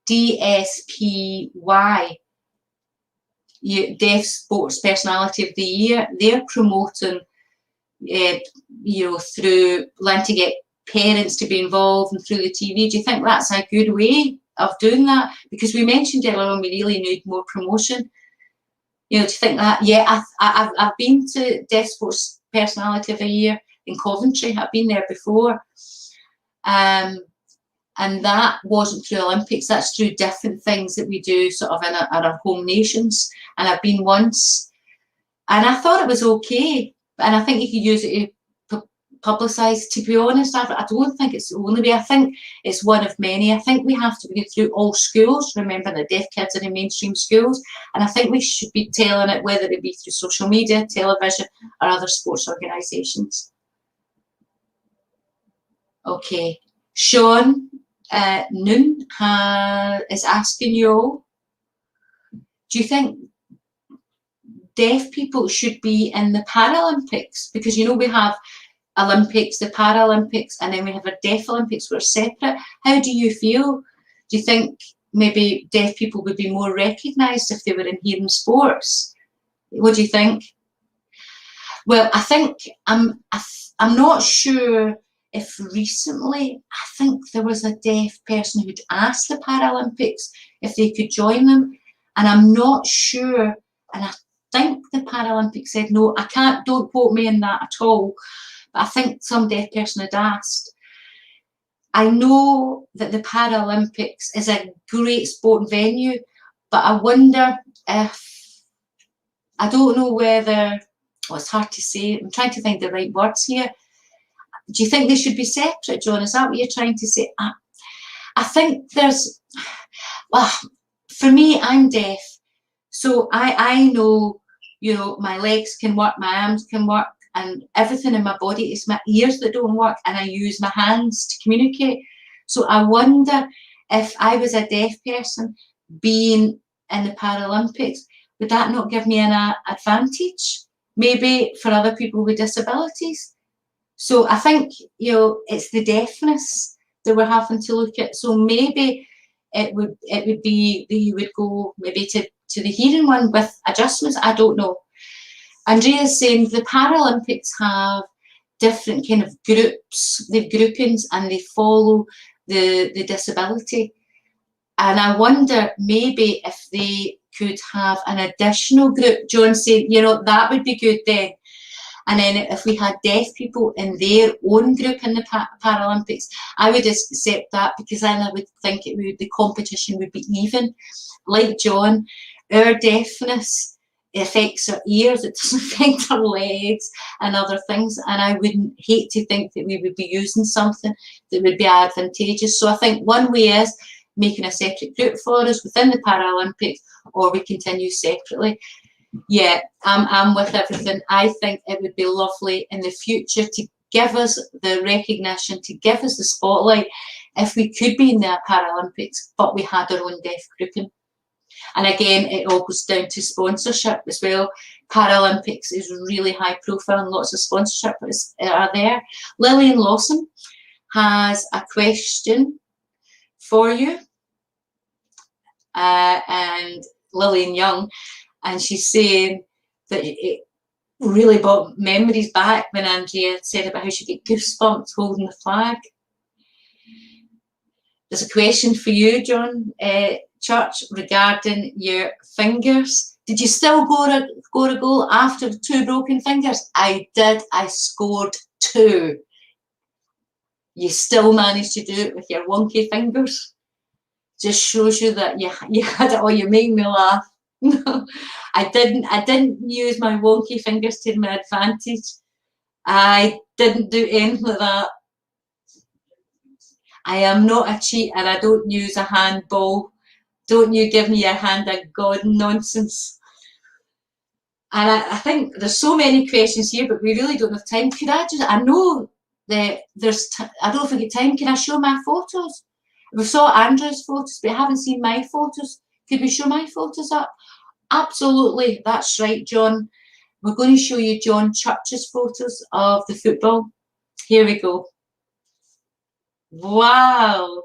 DSPY, Deaf Sports Personality of the Year, they're promoting, you know, through wanting to get parents to be involved and through the TV. Do you think that's a good way of doing that? Because we mentioned earlier on we really need more promotion. You know, do you think that? Yeah, I've been to Deaf Sports Personality of the Year in Coventry. I've been there before. And that wasn't through Olympics, that's through different things that we do sort of in our home nations. And I've been once, and I thought it was okay. And I think you could use it to publicise. To be honest, I don't think it's the only way. I think it's one of many. I think we have to go through all schools. Remember that deaf kids are in mainstream schools. And I think we should be telling it, whether it be through social media, television, or other sports organisations. Okay. Sean Noon is asking you all, do you think deaf people should be in the Paralympics? Because, you know, we have Olympics, the Paralympics, and then we have our Deaf Olympics, we're separate. How do you feel? Do you think maybe deaf people would be more recognised if they were in hearing sports? What do you think? Well, I think, I'm not sure if recently, I think there was a deaf person who'd asked the Paralympics if they could join them, and I'm not sure, and I think the Paralympics said no. I can't, don't quote me on that at all, but I think some deaf person had asked. I know that the Paralympics is a great sport venue, but I wonder if, I don't know whether, well, it's hard to say, I'm trying to think the right words here. Do you think they should be separate, John? Is that what you're trying to say? I think there's, well, for me, I'm deaf. So I know, you know, my legs can work, my arms can work, and everything in my body. It's my ears that don't work, and I use my hands to communicate. So I wonder if I was a deaf person being in the Paralympics, would that not give me an advantage? Maybe for other people with disabilities. So I think, you know, it's the deafness that we're having to look at. So maybe it would be that you would go maybe to the hearing one with adjustments. I don't know. Andrea's saying the Paralympics have different kind of groups, they've groupings, and they follow the disability. And I wonder maybe if they could have an additional group. John said, you know, that would be good then. And then if we had deaf people in their own group in the Paralympics, I would accept that, because then I would think the competition would be even. Like John, our deafness, it affects our ears, it doesn't affect our legs and other things. And I wouldn't hate to think that we would be using something that would be advantageous. So I think one way is making a separate group for us within the Paralympics, or we continue separately. Yeah, I'm with everything. I think it would be lovely in the future to give us the recognition, to give us the spotlight, if we could be in the Paralympics, but we had our own deaf grouping. And again, it all goes down to sponsorship as well. Paralympics is really high profile and lots of sponsorship are there. Lillian Lawson has a question for you. and Lillian Young, and she's saying that it really brought memories back when Andrea said about how she get goosebumps holding the flag. There's a question for you, John Church, regarding your fingers. Did you still score a goal after 2 broken fingers? I did. I scored 2. You still managed to do it with your wonky fingers. Just shows you that you had it. Oh, you make me laugh. I didn't use my wonky fingers to my advantage. I didn't do anything like that. I am not a cheat, and I don't use a handball. Don't you give me a hand of God nonsense. And I think there's so many questions here, but we really don't have time. Could I just, I know that I don't know if we get time. Can I show my photos? We saw Andrea's photos, but I haven't seen my photos. Could we show my photos up? Absolutely, that's right, John. We're going to show you John Church's photos of the football. Here we go. Wow.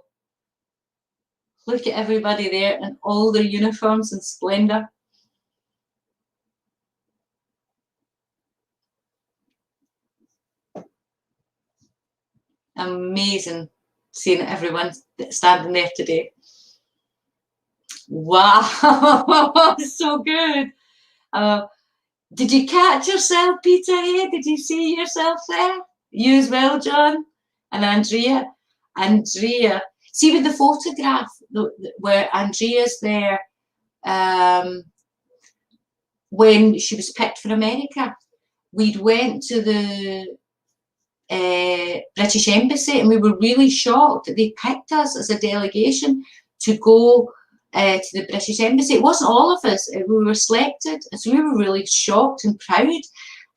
Look at everybody there in all their uniforms and splendour. Amazing seeing everyone standing there today. Wow, so good. Did you catch yourself, Peter? Did you see yourself there? You as well, John? And Andrea? Andrea. See with the photograph where Andrea's there when she was picked for America. We'd went to the British Embassy, and we were really shocked that they picked us as a delegation to go to the British Embassy. It wasn't all of us, we were selected, and so we were really shocked and proud,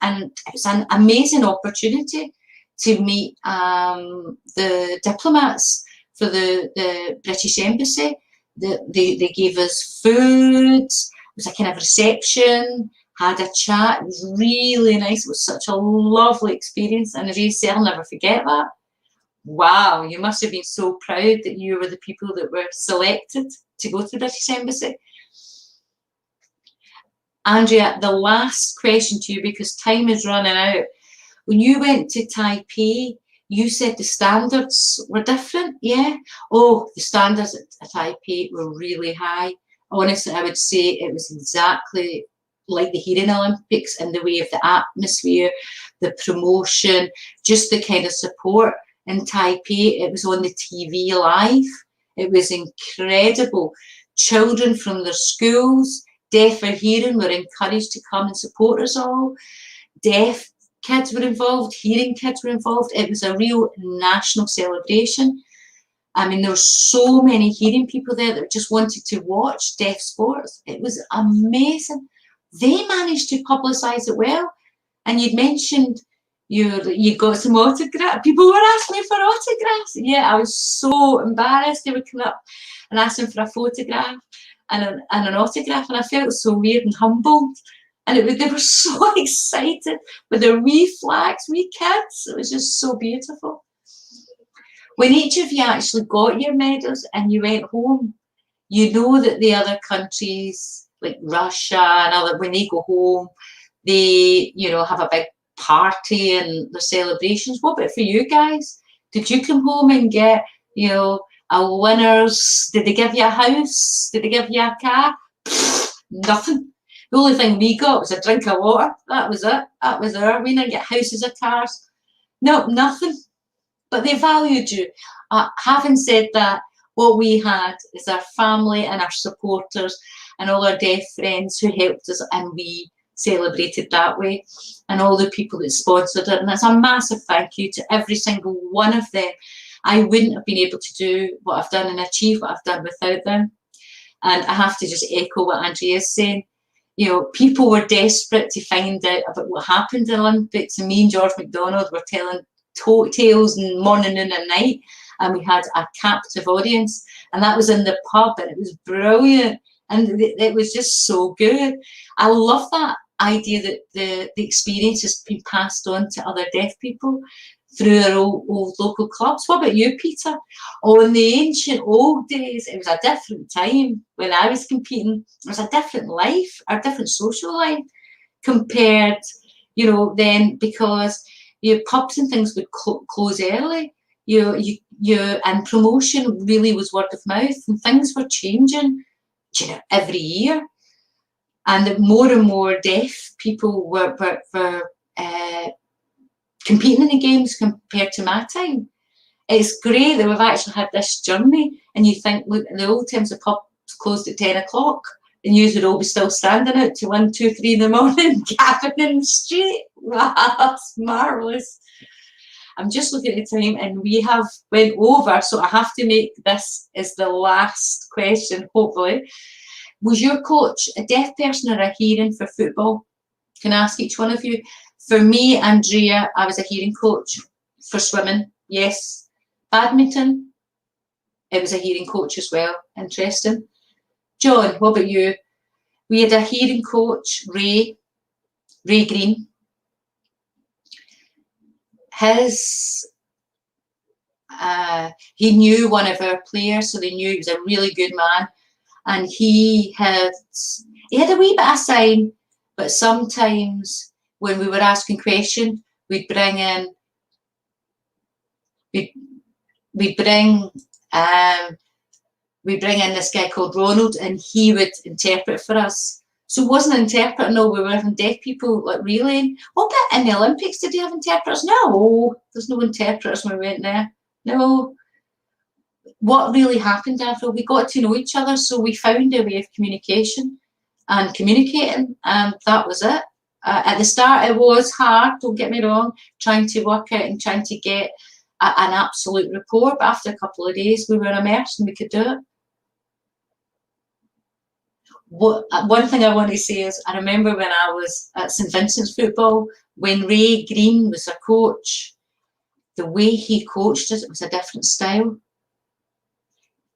and it was an amazing opportunity to meet the diplomats for the British Embassy. They gave us food, it was a kind of reception, had a chat. It was really nice. It was such a lovely experience, and I'll never forget that. Wow, you must have been so proud that you were the people that were selected to go to the British Embassy. Andrea, the last question to you, because time is running out. When you went to Taipei, you said the standards were different, yeah? Oh, the standards at Taipei were really high. Honestly, I would say it was exactly like the Hearing Olympics in the way of the atmosphere, the promotion, just the kind of support in Taipei. It was on the TV live. It was incredible. Children from their schools, deaf or hearing, were encouraged to come and support us all. Deaf kids were involved, hearing kids were involved. It was a real national celebration. I mean, there were so many hearing people there that just wanted to watch deaf sports. It was amazing. They managed to publicise it well. And you'd mentioned you got some autographs. People were asking me for autographs. Yeah, I was so embarrassed. They would come up and ask them for a photograph and an autograph, and I felt so weird and humbled. And they were so excited with their wee flags, wee kids. It was just so beautiful. When each of you actually got your medals and you went home, you know that the other countries, like Russia and other, when they go home, they, have a big party and their celebrations. What about for you guys? Did you come home and get, a winner's? Did they give you a house? Did they give you a car? Nothing. The only thing we got was a drink of water. That was it. That was our. We didn't get houses or cars. No, nothing. But they valued you. Having said that, what we had is our family and our supporters and all our deaf friends who helped us, and we celebrated that way, and all the people that sponsored it. And that's a massive thank you to every single one of them. I wouldn't have been able to do what I've done and achieve what I've done without them. And I have to just echo what Andrea's saying. People were desperate to find out about what happened in the Olympics, and me and George McDonald were telling tales and morning, noon and night, and we had a captive audience, and that was in the pub, and it was brilliant, and it was just so good. I love that idea that the experience has been passed on to other deaf people. through our old local clubs. What about you, Peter? Oh, in the ancient old days, it was a different time when I was competing. It was a different life, a different social life compared, you know, then, because your pubs and things would close early. And promotion really was word of mouth, and things were changing, you know, every year. And more and more deaf people were competing in the games compared to my time. It's great that we've actually had this journey, and you think, look, in the old times the pubs closed at 10 o'clock, and you would all be still standing out to 1, 2, 3 in the morning, gabbing in the street. Wow, that's marvellous. I'm just looking at the time, and we have went over, so I have to make this as the last question, hopefully. Was your coach a deaf person or a hearing for football? Can I ask each one of you? For me, Andrea, I was a hearing coach. For swimming, yes. Badminton, it was a hearing coach as well. Interesting. John, what about you? We had a hearing coach, Ray Green. He knew one of our players, so they knew he was a really good man. And he had a wee bit of sign, but sometimes when we were asking questions, we'd bring in this guy called Ronald, and he would interpret for us. So it wasn't an interpreter, no, we were having deaf people like relaying. What about in the Olympics, did you have interpreters? No, there's no interpreters when we went there. No. What really happened after we got to know each other, so we found a way of communication and communicating, and that was it. At the start, it was hard, don't get me wrong, trying to work out and trying to get an absolute rapport, but after a couple of days, we were immersed and we could do it. One thing I want to say is, I remember when I was at St Vincent's football, when Ray Green was our coach, the way he coached us, it was a different style.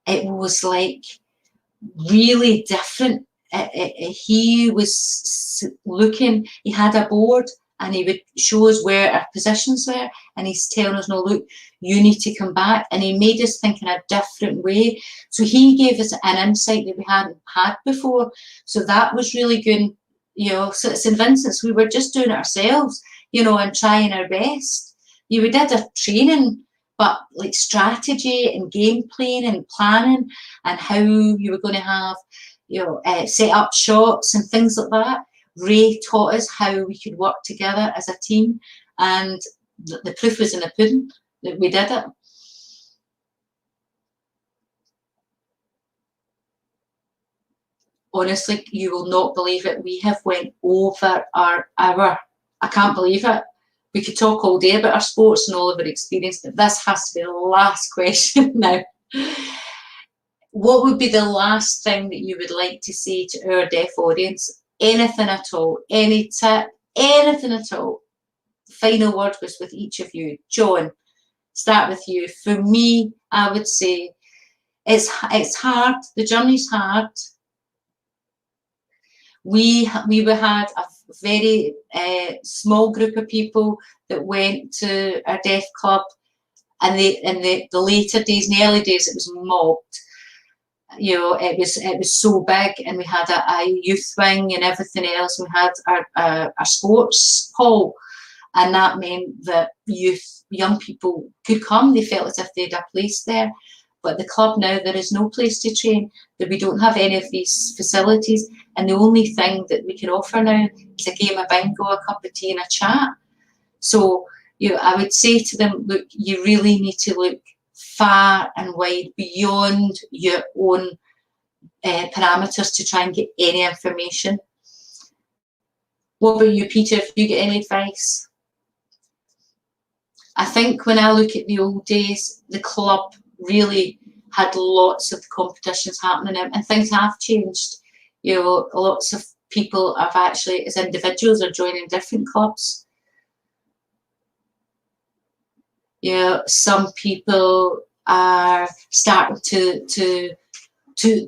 It was like really different. He was looking, he had a board and he would show us where our positions were, and he's telling us, no, look, you need to come back. And he made us think in a different way. So he gave us an insight that we hadn't had before. So that was really good. You know, so at St Vincent's, we were just doing it ourselves, you know, and trying our best. We did a training, but like strategy and game playing and planning and how you were going to have, you know, set up shots and things like that. Ray taught us how we could work together as a team, and the proof was in the pudding that we did it. Honestly, you will not believe it. We have went over our hour. I can't believe it. We could talk all day about our sports and all of our experience, but this has to be the last question now. What would be the last thing that you would like to say to our deaf audience? Anything at all, any tip, anything at all. Final word was with each of you. John, start with you. For me, I would say it's hard. The journey's hard. We had a very small group of people that went to our deaf club, and in the later days, in the early days, it was mobbed. You know, it was so big, and we had a youth wing and everything else. We had our sports hall, and that meant that young people could come. They felt as if they had a place there. But the club now, there is no place to train, that we don't have any of these facilities, and the only thing that we can offer now is a game of bingo, a cup of tea and a chat. So I would say to them, look, you really need to look far and wide beyond your own parameters to try and get any information. What about you, Peter, if you get any advice? I think when I look at the old days, the club really had lots of competitions happening, and things have changed. You know, lots of people have actually, as individuals, are joining different clubs. You know, some people are starting to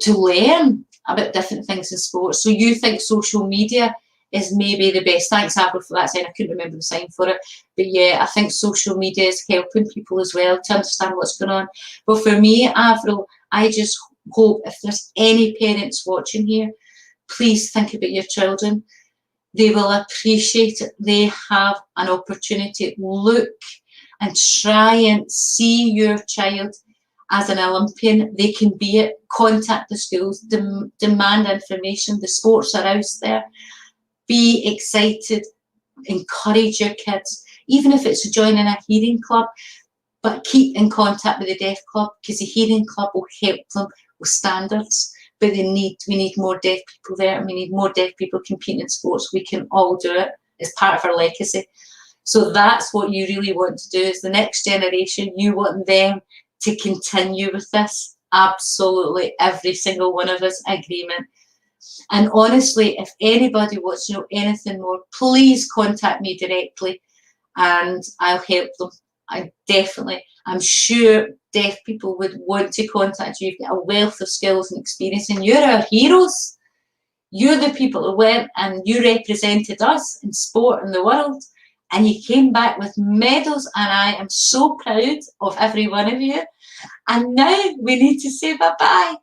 learn about different things in sports. So you think social media is maybe the best. Thanks, Avril, for that sign. I couldn't remember the sign for it. But yeah, I think social media is helping people as well to understand what's going on. But for me, Avril, I just hope if there's any parents watching here, please think about your children. They will appreciate it. They have an opportunity. Look and try and see your child as an Olympian. They can be it. Contact the schools, demand information. The sports are out there. Be excited. Encourage your kids, even if it's joining a hearing club, but keep in contact with the deaf club, because the hearing club will help them with standards. But we need more deaf people there, and we need more deaf people competing in sports. We can all do it. It's part of our legacy. So that's what you really want to do, is the next generation. You want them to continue with this. Absolutely, every single one of us, agreement. And honestly, if anybody wants to know anything more, please contact me directly and I'll help them. I'm sure deaf people would want to contact you. You've got a wealth of skills and experience, and you're our heroes. You're the people who went and you represented us in sport in the world, and you came back with medals, and I am so proud of every one of you. And now we need to say bye-bye.